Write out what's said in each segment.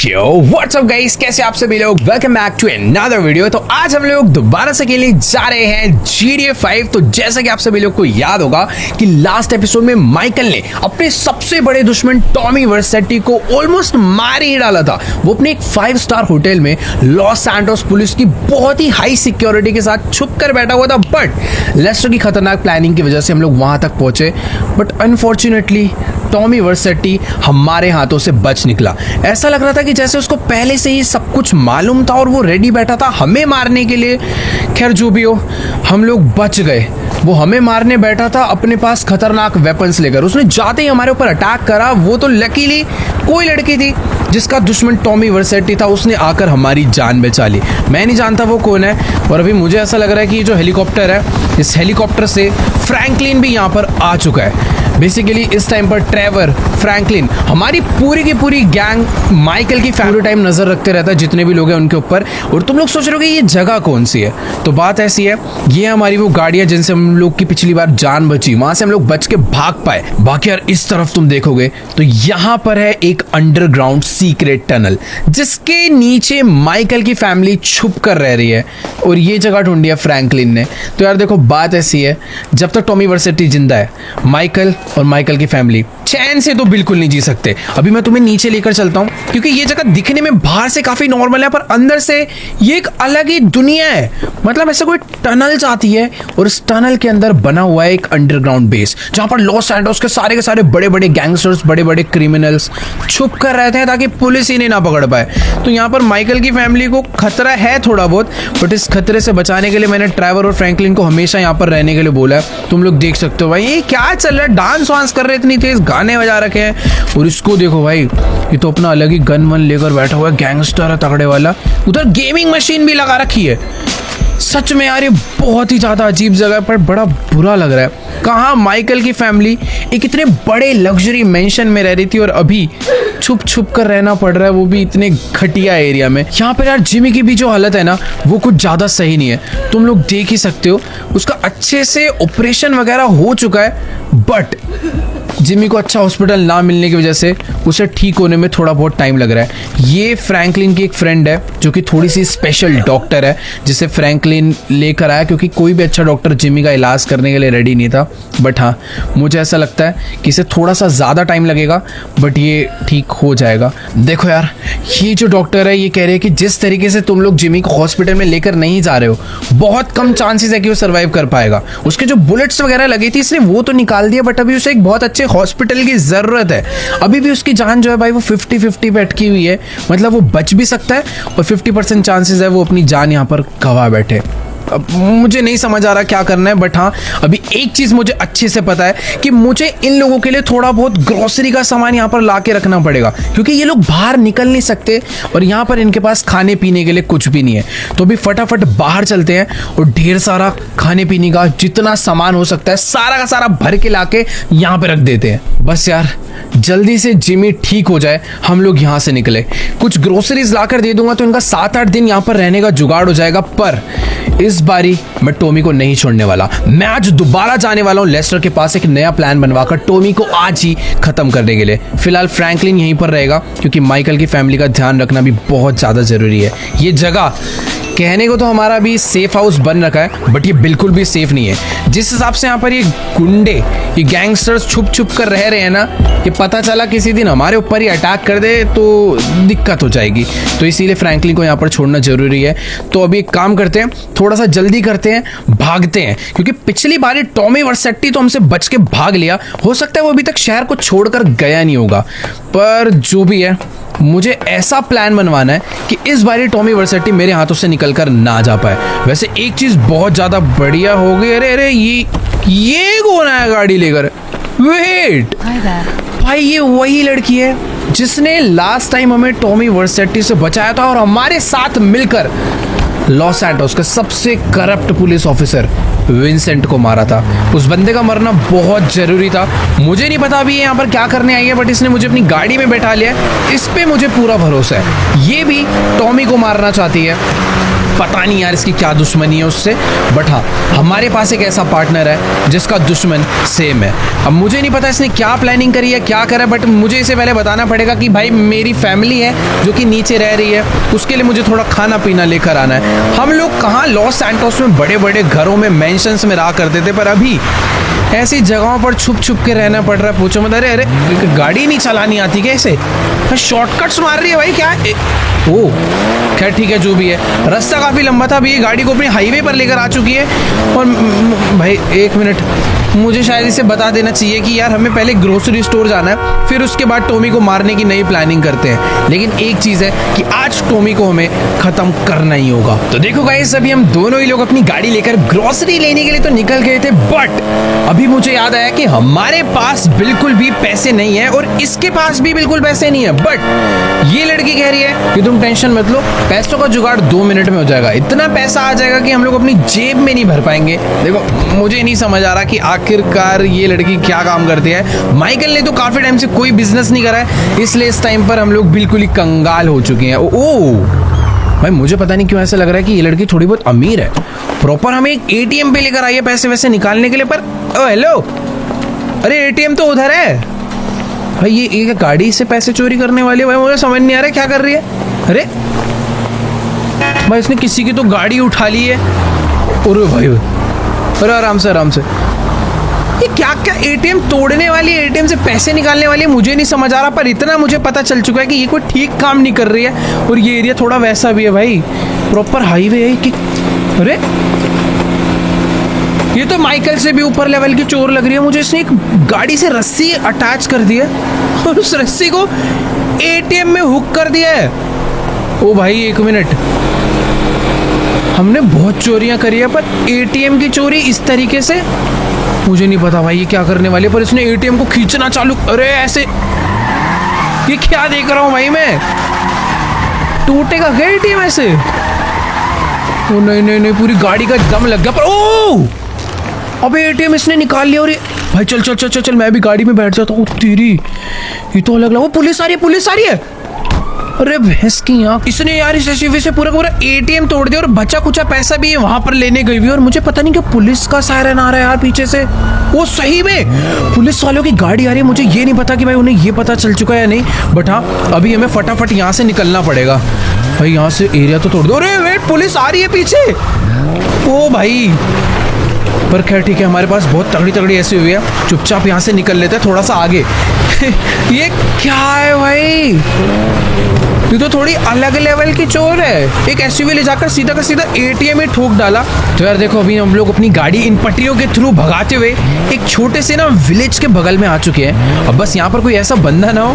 Yo what's up guys, कैसे आप सभी लोग। Welcome back to another video. तो आज हम लोग दोबारा से खेलने जा रहे हैं GTA 5। तो जैसा कि आप सभी लोग को याद होगा कि लास्ट एपिसोड में माइकल ने अपने सबसे बड़े दुश्मन टॉमी वर्सेटी को ऑलमोस्ट मार ही डाला था। वो अपने एक 5 स्टार होटल में लॉस सैंटोस पुलिस की बहुत ही हाई सिक्योरिटी के साथ छुप कर बैठा हुआ था। बट लेस्टर की खतरनाक प्लानिंग की वजह से हम लोग वहां तक पहुंचे। बट अनफॉर्चुनेटली टॉमी वर्सेटी हमारे हाथों से बच निकला। ऐसा लग रहा था कि जैसे उसको पहले से ही सब कुछ मालूम था और वो रेडी बैठा था हमें मारने के लिए। खैर जो भी हो, हम लोग बच गए। वो हमें मारने बैठा था अपने पास खतरनाक वेपन्स लेकर। उसने जाते ही हमारे ऊपर अटैक करा। वो तो लकीली कोई लड़की थी जिसका दुश्मन टॉमी वर्सेटी था। उसने आकर हमारी जान बचा ली। मैं नहीं जानता वो कौन है। और अभी मुझे ऐसा लग रहा है कि ये जो हेलीकॉप्टर है, इस हेलीकॉप्टर से फ्रैंकलिन भी यहाँ पर आ चुका है। बेसिकली इस टाइम पर ट्रेवर, फ्रैंकलिन, हमारी पूरी की पूरी गैंग माइकल की फैमिली टाइम नजर रखते रहता है, जितने भी लोग हैं उनके ऊपर। और तुम लोग सोच रहे हो कि ये जगह कौन सी है। तो बात ऐसी है, ये हमारी वो गाड़ियां जिनसे हम लोग की पिछली बार जान बची, वहां से हम लोग बच के भाग पाए। बाकी यार इस तरफ तुम देखोगे तो यहाँ पर है एक अंडरग्राउंड सीक्रेट टनल, जिसके नीचे माइकल की फैमिली छुप कर रह रही है। और ये जगह ढूंढी है फ्रैंकलिन ने। तो यार देखो, बात ऐसी है, जब तक टॉमी वर्सेटी जिंदा है, माइकल और माइकल की फैमिली चैन से तो बिल्कुल नहीं जी सकते। अभी मैं तुम्हें नीचे लेकर चलता हूँ, क्योंकि ये जगह दिखने में बाहर से काफी नॉर्मल है, पर अंदर से ये एक अलग ही दुनिया है। मतलब ऐसे कोई टनल जाती है और इस टनल के अंदर बना हुआ है एक अंडरग्राउंड बेस, जहां पर लॉस सैंटोस के सारे बड़े बड़े गैंगस्टर्स, बड़े बड़े क्रिमिनल्स छुप कर रहते हैं ताकि पुलिस ही ना पकड़ पाए। तो यहाँ पर माइकल की फैमिली को खतरा है थोड़ा बहुत, बट इस खतरे से बचाने के लिए मैंने ट्रेवर और फ्रैंकलिन को हमेशा यहाँ पर रहने के लिए बोला है। तुम लोग देख सकते हो भाई ये क्या चल रहा है, डांस वांस कर रहे, इतनी तेज गाने बजा रखे हैं। और इसको देखो भाई, ये तो अपना अलग ही गन वन लेकर बैठा हुआ है, गैंगस्टर है तगड़े वाला। उधर गेमिंग मशीन भी लगा रखी है। सच में यार ये बहुत ही ज्यादा अजीब जगह पर बड़ा बुरा लग रहा है। कहाँ माइकल की फैमिली एक इतने बड़े लग्जरी मेंशन में रह रही थी और अभी छुप छुप कर रहना पड़ रहा है, वो भी इतने घटिया एरिया में। यहाँ पर यार जिमी की भी जो हालत है ना, वो कुछ ज्यादा सही नहीं है। तुम लोग देख ही सकते हो, उसका अच्छे से ऑपरेशन वगैरह हो चुका है, बट जिमी को अच्छा हॉस्पिटल ना मिलने की वजह से उसे ठीक होने में थोड़ा बहुत टाइम लग रहा है। ये फ्रैंकलिन की एक फ्रेंड है जो कि थोड़ी सी स्पेशल डॉक्टर है, जिसे फ्रैंकलिन लेकर आया क्योंकि कोई भी अच्छा डॉक्टर जिमी का इलाज करने के लिए रेडी नहीं था। बट हाँ, मुझे ऐसा लगता है कि इसे थोड़ा सा ज़्यादा टाइम लगेगा, बट ये ठीक हो जाएगा। देखो यार, ये जो डॉक्टर है ये कह रहे हैं कि जिस तरीके से तुम लोग जिमी को हॉस्पिटल में लेकर नहीं जा रहे हो, बहुत कम चांसेस है कि वो सर्वाइव कर पाएगा। उसके जो बुलेट्स वगैरह लगी थी इसने वो तो निकाल दिया, बट अभी उसे एक बहुत अच्छे हॉस्पिटल की ज़रूरत है। अभी भी उसकी जान जो है भाई वो 50-50 पे अटकी हुई है। मतलब वो बच भी सकता है और 50% चांसेस है वो अपनी जान यहाँ पर गंवा बैठे। अब मुझे नहीं समझ आ रहा क्या करना है, बट हाँ अभी एक चीज़ मुझे अच्छे से पता है कि मुझे इन लोगों के लिए थोड़ा बहुत ग्रोसरी का सामान यहाँ पर ला के रखना पड़ेगा, क्योंकि ये लोग बाहर निकल नहीं सकते और यहाँ पर इनके पास खाने पीने के लिए कुछ भी नहीं है। तो अभी फटाफट बाहर चलते हैं और ढेर सारा खाने पीने का जितना सामान हो सकता है सारा का सारा भर के ला के यहाँ पर रख देते हैं। बस यार जल्दी से जिमी ठीक हो जाए, हम लोग यहाँ से निकले। कुछ ग्रोसरीज लाकर दे दूंगा तो इनका 7-8 दिन यहाँ पर रहने का जुगाड़ हो जाएगा। पर इस बारी मैं टॉमी को नहीं छोड़ने वाला। मैं आज दोबारा जाने वाला हूँ लेस्टर के पास एक नया प्लान बनवाकर टॉमी को आज ही खत्म करने के लिए। फिलहाल फ्रैंकलिन यहीं पर रहेगा, क्योंकि माइकल की फैमिली का ध्यान रखना भी बहुत ज़्यादा ज़रूरी है। ये जगह कहने को तो हमारा भी सेफ हाउस बन रखा है, बट ये बिल्कुल भी सेफ नहीं है। जिस हिसाब से यहाँ पर ये गुंडे, ये गैंगस्टर्स छुप छुप कर रह रहे हैं ना, ये पता चला किसी दिन हमारे ऊपर ही अटैक कर दे तो दिक्कत हो जाएगी। तो इसीलिए फ्रैंकलिन को यहाँ पर छोड़ना जरूरी है। तो अभी एक काम करते हैं, थोड़ा सा जल्दी करते हैं, भागते हैं, क्योंकि पिछली बार टॉमी वर्सेटी तो हमसे बच के भाग लिया। हो सकता है वो अभी तक शहर को छोड़कर गया नहीं होगा, पर जो भी है मुझे ऐसा प्लान बनवाना है कि इस बारी टॉमी वर्सेटी मेरे हाथों से निकलकर ना जा पाए। वैसे एक चीज बहुत ज्यादा बढ़िया हो गई। अरे ये कौन आया गाड़ी लेकर? वेट भाई, ये वही लड़की है जिसने लास्ट टाइम हमें टॉमी वर्सेटी से बचाया था और हमारे साथ मिलकर लॉस सैंटोस का सबसे करप्ट पुलिस ऑफिसर विंसेंट को मारा था। उस बंदे का मरना बहुत जरूरी था। मुझे नहीं पता अभी ये यहाँ पर क्या करने आई है, बट इसने मुझे अपनी गाड़ी में बैठा लिया है। इस पे मुझे पूरा भरोसा है, ये भी टॉमी को मारना चाहती है। पता नहीं यार इसकी क्या दुश्मनी है उससे, बट हाँ हमारे पास एक ऐसा पार्टनर है जिसका दुश्मन सेम है। अब मुझे नहीं पता इसने क्या प्लानिंग करी है, क्या करा, बट मुझे इसे पहले बताना पड़ेगा कि भाई मेरी फैमिली है जो कि नीचे रह रही है, उसके लिए मुझे थोड़ा खाना पीना लेकर आना है। हम लोग कहाँ लॉस सैंटोस में बड़े बड़े घरों में मेंशंस में रहा करते थे, पर अभी ऐसी जगहों पर छुप छुप के रहना पड़ रहा है। पूछो मत, अरे अरे गाड़ी नहीं चलानी आती कैसे, शॉर्टकट्स मार रही है भाई क्या। ओ खैर ठीक है, जो भी है, रास्ता काफ़ी लंबा था, अभी ये गाड़ी को अपने हाईवे पर लेकर आ चुकी है। और भाई एक मिनट, मुझे शायद इसे बता देना चाहिए कि यार हमें पहले ग्रोसरी स्टोर जाना है, फिर उसके बाद टॉमी को मारने की नई प्लानिंग करते हैं। लेकिन एक चीज़ है कि आज टॉमी को हमें ख़त्म करना ही होगा। तो देखो गाइस, अभी हम दोनों ही लोग अपनी गाड़ी लेकर ग्रोसरी लेने के लिए तो निकल गए थे, बट अभी मुझे याद आया कि हमारे पास बिल्कुल भी पैसे नहीं है और इसके पास भी बिल्कुल पैसे नहीं है। बट ये लड़की कह रही है कि तुम टेंशन मत लो, पैसों का जुगाड़ 2 मिनट में हो जाएगा। इतना पैसा आ जाएगा कि हम लोग अपनी जेब में नहीं भर पाएंगे। देखो मुझे नहीं समझ आ रहा कि आखिरकार ये लड़की क्या काम करती है। माइकल ने तो काफी टाइम से कोई बिजनेस नहीं करा है, इसलिए इस टाइम पर हम लोग बिल्कुल ही कंगाल हो चुके हैं। ओ भाई मुझे पता नहीं क्यों ऐसा लग रहा है कि ये लड़की थोड़ी बहुत अमीर है। प्रॉपर हमें एक एटीएम पे लेकर आई है पैसे वैसे निकालने के लिए, पर ओ हेलो, अरे एटीएम तो उधर है भाई। ये गाड़ी से पैसे चोरी करने वाली है भाई, मुझे समझ नहीं आ रहा है क्या कर रही है। अरे भाई इसने किसी की तो गाड़ी उठा ली है। अरे भाई अरे आराम से आराम से, ये क्या क्या एटीएम तोड़ने वाली है, एटीएम से पैसे निकालने वाली है, मुझे नहीं समझ आ रहा। पर इतना मुझे पता चल चुका है कि ये कोई ठीक काम नहीं कर रही है। और ये एरिया थोड़ा वैसा भी है भाई, प्रॉपर हाईवे है कि। अरे ये तो माइकल से भी ऊपर लेवल की चोर लग रही है मुझे। इसने एक गाड़ी से रस्सी अटैच कर दी है और उस रस्सी को एटीएम में हुक कर दिया है। ओ भाई एक मिनट, हमने बहुत चोरियां करी है पर एटीएम की चोरी इस तरीके से मुझे नहीं पता भाई ये क्या करने वाली है। पर इसने एटीएम को खींचना चालू, अरे ऐसे, ये क्या देख रहा हूँ भाई मैं, टूटेगा क्या एटीएम ऐसे। ओ नहीं नहीं नहीं, पूरी गाड़ी का दम लग गया। पर ओ अबे एटीएम इसने निकाल लिया। और ये भाई चल चल चल चल चल, मैं भी गाड़ी में बैठ जाता हूँ। तेरी ये तो अलग लगा। वो पुलिस आ रही है, पुलिस आ रही है। अरे भैंस की आंख, इसने यार इस एसयूवी से पूरा पूरा एटीएम तोड़ दिया और बचा कुचा पैसा भी वहां पर लेने गई हुई। और मुझे पता नहीं क्यों पुलिस का सायरन आ रहा है यार पीछे से। वो सही में पुलिस वालों की गाड़ी आ रही है। मुझे ये नहीं पता कि भाई उन्हें ये पता चल चुका है या नहीं, बट हाँ अभी हमें फटाफट यहाँ से निकलना पड़ेगा भाई। यहाँ से एरिया तो तोड़ दो। अरे वेट, पुलिस आ रही है पीछे। ओ भाई, पर खैर ठीक है, हमारे पास बहुत तगड़ी तगड़ी ऐसी हुई है, चुपचाप यहाँ से निकल लेते हैं थोड़ा सा आगे। ये क्या है भाई, ये तो थोड़ी अलग लेवल की चोर है। एक एसयूवी ले जाकर सीधा का सीधा एटीएम में ठोक डाला। तो यार देखो, अभी हम लोग अपनी गाड़ी इन पटरियों के थ्रू भगाते हुए एक छोटे से ना विलेज के बगल में आ चुके हैं। अब बस यहाँ पर कोई ऐसा बंदा ना हो,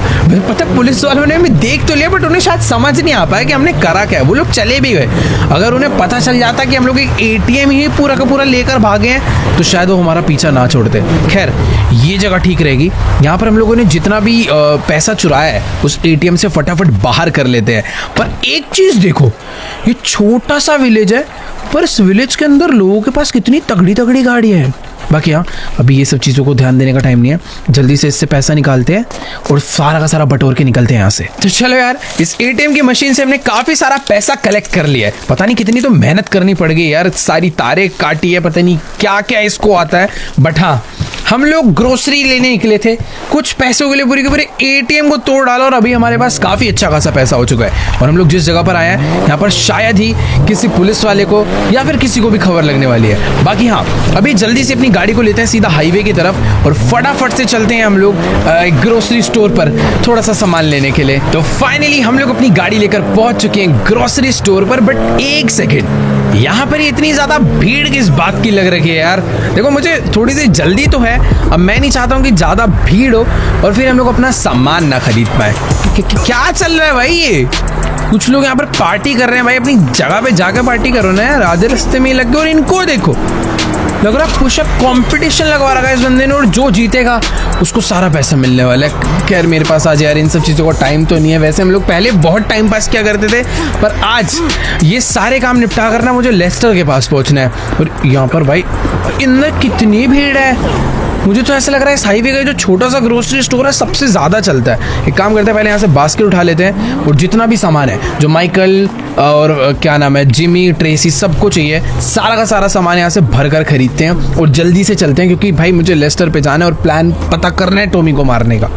पता पुलिस वालों ने हमें देख तो लिया बट उन्हें शायद समझ नहीं आ पाया कि हमने करा क्या है। वो लोग चले भी गए। अगर उन्हें पता चल जाता कि हम लोग एक एटीएम ही पूरा का पूरा लेकर भागे हैं तो शायद वो हमारा पीछा ना छोड़ते। खैर ये जगह ठीक रहेगी। यहाँ पर हम लोगों ने जितना भी पैसा चुराया है उस एटीएम से फटाफट बाहर कर लेते हैं। पर एक चीज देखो, ये छोटा सा विलेज है पर इस विलेज के अंदर लोगों के पास कितनी तगड़ी तगड़ी गाड़ियां हैं। बाकी हाँ, अभी ये सब चीज़ों को ध्यान देने का टाइम नहीं है, जल्दी से इससे पैसा निकालते हैं और सारा का सारा बटोर के निकलते हैं यहाँ से। तो चलो यार, इस एटीएम की मशीन से हमने काफ़ी सारा पैसा कलेक्ट कर लिया है। पता नहीं कितनी तो मेहनत करनी पड़ गई यार, सारी तारें काटी है, पता नहीं क्या क्या इसको आता है। बट हाँ, हम लोग ग्रोसरी लेने निकले थे, कुछ पैसों के लिए पूरे के पूरे एटीएम को तोड़ डाला और अभी हमारे पास काफ़ी अच्छा खासा पैसा हो चुका है। और हम लोग जिस जगह पर आए हैं यहाँ पर शायद ही किसी पुलिस वाले को या फिर किसी को भी खबर लगने वाली है। बाकी हाँ, अभी जल्दी से अपनी गाड़ी को लेते हैं सीधा हाईवे की तरफ और फटाफट से चलते हैं हम लोग ग्रोसरी स्टोर पर थोड़ा सा सामान लेने के लिए। तो फाइनली हम लोग अपनी गाड़ी लेकर पहुंच चुके हैं ग्रोसरी स्टोर पर। बट एक सेकेंड, यहाँ पर इतनी ज्यादा भीड़ किस बात की लग रही है यार। देखो मुझे थोड़ी सी जल्दी तो है, अब मैं नहीं चाहता हूँ कि ज्यादा भीड़ हो और फिर हम लोग अपना सामान ना खरीद पाए। क्या चल रहा है भाई, ये कुछ लोग यहाँ पर पार्टी कर रहे हैं भाई। अपनी जगह पे जाकर पार्टी करो ना यार, आधे रास्ते में लग गए। और इनको देखो, लग रहा पुशअप कंपटीशन लगवा रखा है इस बंदे ने और जो जीतेगा उसको सारा पैसा मिलने वाला है। खैर मेरे पास आज यार इन सब चीज़ों का टाइम तो नहीं है। वैसे हम लोग पहले बहुत टाइम पास किया करते थे, पर आज ये सारे काम निपटा करना मुझे लेस्टर के पास पहुंचना है। और यहाँ पर भाई इनमें कितनी भीड़ है, मुझे तो ऐसा लग रहा है इस हाईवे का जो छोटा सा ग्रोसरी स्टोर है सबसे ज़्यादा चलता है। एक काम करते हैं, पहले यहाँ से बास्केट उठा लेते हैं और जितना भी सामान है जो माइकल और क्या नाम है जिमी ट्रेसी सबको चाहिए, सारा का सारा सामान यहाँ से भर कर खरीदते हैं और जल्दी से चलते हैं, क्योंकि भाई मुझे लेस्टर पे जाना है और प्लान पता करना है टॉमी को मारने का।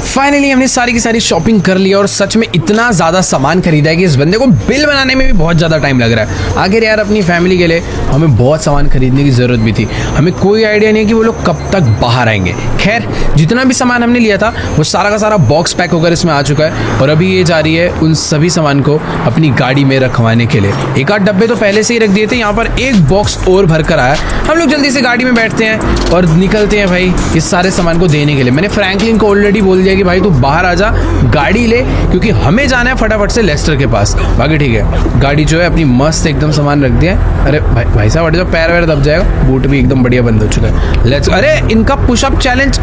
फाइनली हमने सारी की सारी शॉपिंग कर लिया और सच में इतना ज़्यादा सामान खरीदा है कि इस बंदे को बिल बनाने में भी बहुत ज़्यादा टाइम लग रहा है। आखिर यार अपनी फैमिली के लिए हमें बहुत सामान खरीदने की ज़रूरत भी थी। हमें कोई आइडिया नहीं है कि वो लोग कब तक बाहर आएंगे। खैर जितना भी सामान हमने लिया था वो सारा का सारा बॉक्स पैक होकर इसमें आ चुका है और अभी ये जा रही है उन सभी सामान को अपनी गाड़ी में रखवाने के लिए। एक आध डब्बे तो पहले से ही रख दिए थे, यहाँ पर एक बॉक्स और भर कर आया। हम लोग जल्दी से गाड़ी में बैठते हैं और निकलते हैं भाई इस सारे सामान को देने के लिए। मैंने फ्रैंकलिन को ऑलरेडी बोल दिया कि भाई तू बाहर आ जा, गाड़ी ले, क्योंकि हमें जाना है फटाफट से लेस्टर के पास। बाकी ठीक है, गाड़ी जो है अपनी मस्त एकदम सामान रख दिया है। अरे भाई साहब हट जाओ, पैर वैर दब जाएगा। बूट भी एकदम बढ़िया बंद हो चुका है। लेट्स, अरे इनका पुशअप चैलेंज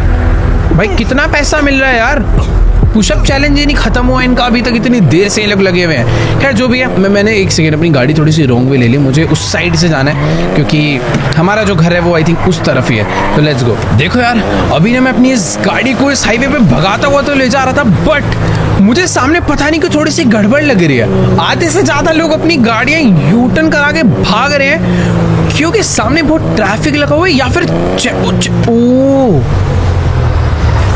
भाई कितना पैसा मिल रहा है यार। पुशअप चैलेंज ही नहीं खत्म हुआ इनका अभी तक, इतनी देर से ये लोग लगे हुए हैं। खैर जो भी है, मैंने एक सेकेंड अपनी गाड़ी थोड़ी सी रॉन्ग वे ले ली। मुझे उस साइड से जाना है क्योंकि हमारा जो घर है वो आई थिंक उस तरफ ही है। तो लेट्स गो। देखो यार अभी ना मैं अपनी इस गाड़ी को इस हाईवे पे भगाता हुआ तो ले जा रहा था, बट मुझे सामने पता नहीं कि थोड़ी सी गड़बड़ लग रही है। आधे से ज़्यादा लोग अपनी गाड़ियाँ यू टर्न करा के भाग रहे हैं क्योंकि सामने बहुत ट्रैफिक लगा हुआ है, या फिर ओ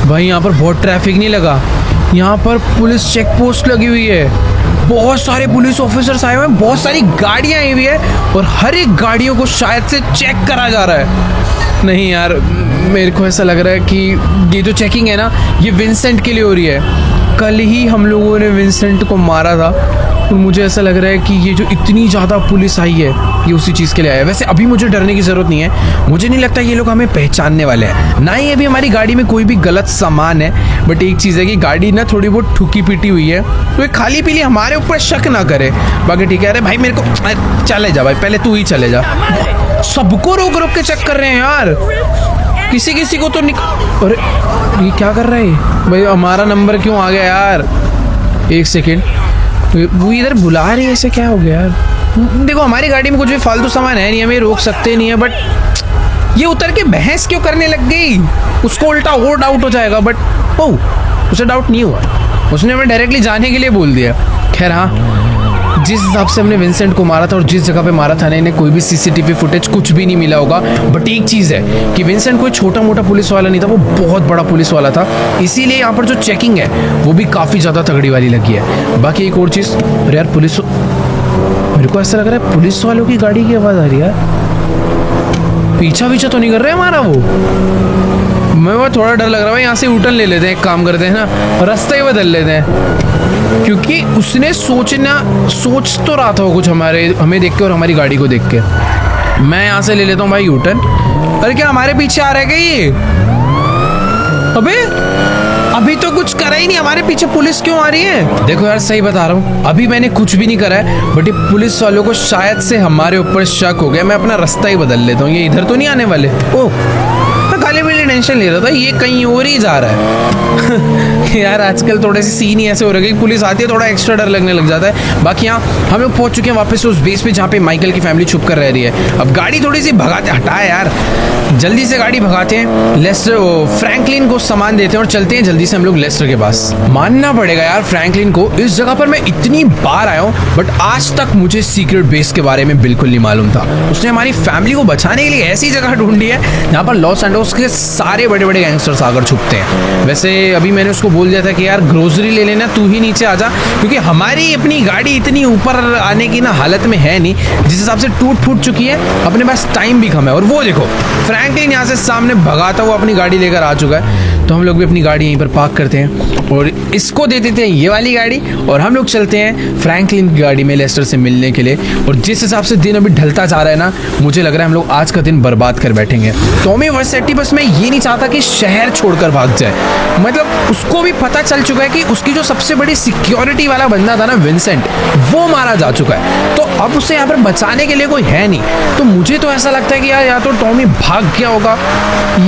भाई यहाँ पर बहुत ट्रैफिक नहीं लगा, यहाँ पर पुलिस चेक पोस्ट लगी हुई है। बहुत सारे पुलिस ऑफिसर्स आए हुए हैं, बहुत सारी गाड़ियाँ आई हुई है और हर एक गाड़ियों को शायद से चेक करा जा रहा है। नहीं यार मेरे को ऐसा लग रहा है कि ये जो चेकिंग है ना ये विंसेंट के लिए हो रही है। कल ही हम लोगों ने विंसेंट को मारा था और मुझे ऐसा लग रहा है कि ये जो इतनी ज़्यादा पुलिस आई है ये उसी चीज़ के लिए आया है। वैसे अभी मुझे डरने की ज़रूरत नहीं है, मुझे नहीं लगता ये लोग हमें पहचानने वाले हैं, ना ही अभी हमारी गाड़ी में कोई भी गलत सामान है। बट एक चीज़ है कि गाड़ी ना थोड़ी बहुत ठुकी पीटी हुई है, तो ये खाली पीली हमारे ऊपर शक ना करे। बाकी ठीक है। अरे भाई मेरे को चले जा भाई, पहले तू ही चले जा। सबको रोक रोक के चेक कर रहे हैं यार, किसी किसी को तो अरे ये क्या कर रहा है भाई, हमारा नंबर क्यों आ गया यार। एक सेकेंड, वो इधर बुला रही है, ऐसे क्या हो गया यार। देखो हमारी गाड़ी में कुछ भी फालतू सामान है नहीं, हमें रोक सकते नहीं है, बट ये उतर के बहस क्यों करने लग गई। उसको उल्टा और डाउट हो जाएगा, बट ओ उसे डाउट नहीं हुआ, उसने हमें डायरेक्टली जाने के लिए बोल दिया। खैर हाँ, जिस हिसाब से हमने विंसेंट को मारा था और जिस जगह पे मारा था ना, इन्हें कोई भी सीसीटीवी फुटेज कुछ भी नहीं मिला होगा। बट एक चीज़ है कि विंसेंट कोई छोटा मोटा पुलिस वाला नहीं था, वो बहुत बड़ा पुलिस वाला था, इसीलिए यहाँ पर जो चेकिंग है वो भी काफ़ी ज़्यादा तगड़ी वाली लगी है। बाकी एक और चीज़, अरे यार पुलिस, मेरे को ऐसा लग रहा है पुलिस वालों की गाड़ी की आवाज़ आ रही है। पीछा पीछा तो नहीं कर रहे हमारा वो, मैं वो थोड़ा डर लग रहा है। यहाँ से यूटर्न ले लेते हैं, एक काम करते हैं ना, रास्ता ही बदल लेते हैं, क्योंकि उसने सोच तो रहा था वो कुछ हमें देख के और हमारी गाड़ी को देख के। मैं यहाँ से ले लेता हूँ भाई यूटर्न। अरे क्या हमारे पीछे आ रहा है क्या ये? अभी तो कुछ करा ही नहीं, हमारे पीछे पुलिस क्यों आ रही है? देखो यार सही बता रहा हूँ, अभी मैंने कुछ भी नहीं करा है, बट ये पुलिस वालों को शायद से हमारे ऊपर शक हो गया। मैं अपना रास्ता ही बदल लेता हूँ, ये इधर तो नहीं आने वाले। ओह खाली पीली टेंशन ले रहा था, ये कहीं और ही जा रहा है। यार आजकल थोड़े से सीन ही ऐसे हो रहे हैं कि पुलिस आती है थोड़ा एक्स्ट्रा डर लगने लग जाता है। बाकी यहाँ हम लोग पहुंच चुके हैं वापस उस बेस पे जहाँ पे माइकल की फैमिली छुप कर रह रही है। अब गाड़ी थोड़ी सी भगाते, हटाए यार, जल्दी से गाड़ी भगाते हैं, लेस्टर फ्रैंकलिन को सामान देते हैं और चलते हैं जल्दी से हम लोग लेस्टर के पास। मानना पड़ेगा यार फ्रैंकलिन को, इस जगह पर मैं इतनी बार आया हूँ बट आज तक मुझे सीक्रेट बेस के बारे में बिल्कुल नहीं मालूम था। उसने हमारी फैमिली को बचाने के लिए ऐसी जगह ढूंढी है जहाँ पर लॉस एंजल्स के सारे बड़े बड़े गैंगस्टर्स आकर छुपते हैं। वैसे अभी मैंने उसको बोल दिया था कि यार ग्रोसरी ले लेना, तू ही नीचे आ जा, क्योंकि हमारी अपनी गाड़ी इतनी ऊपर आने की ना हालत में है नहीं, जिस हिसाब से टूट फूट चुकी है, अपने पास टाइम भी कम है। और वो देखो फ्रैंकलिन यहाँ से सामने भगाता हुआ अपनी गाड़ी लेकर आ चुका है। तो हम लोग भी अपनी गाड़ी यहीं पर पार्क करते हैं और इसको दे देते हैं ये वाली गाड़ी और हम लोग चलते हैं फ्रैंकलिन की गाड़ी में लेस्टर से मिलने के लिए। और जिस हिसाब से दिन अभी ढलता जा रहा है ना, मुझे लग रहा है हम लोग आज का दिन बर्बाद कर बैठेंगे। टॉमी वर्सेटी बस मैं ये नहीं चाहता कि शहर छोड़कर भाग जाए, मतलब उसको भी पता चल चुका है कि उसकी जो सबसे बड़ी सिक्योरिटी वाला बंदा था ना विंसेंट, वो मारा जा चुका है। तो अब उसे यहाँ पर बचाने के लिए कोई है नहीं। तो मुझे तो ऐसा लगता है कि यार या तो टॉमी भाग गया होगा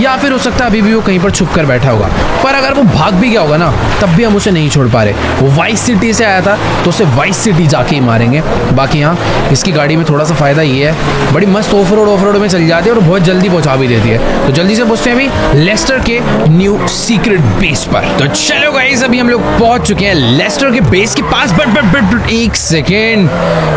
या फिर हो सकता है अभी भी वो कहीं पर छुप कर बैठा होगा, पर अगर वो भाग भी गया होगा ना तब भी हम उसे नहीं छोड़ पा रहे। वो वाइस सिटी से आया था तो उसे वाइस सिटी जाके ही मारेंगे। बाकी यहाँ इसकी गाड़ी में थोड़ा सा फायदा ये है, बड़ी मस्त ऑफ रोड में चल जाती है और बहुत जल्दी पहुंचा भी देती है। तो जल्दी से पहुंचते हैं अभी लेस्टर के न्यू सीक्रेट बेस पर। तो चलो गाइस, अभी हम लोग पहुंच चुके हैं लेस्टर के बेस के पास। बट एक सेकेंड,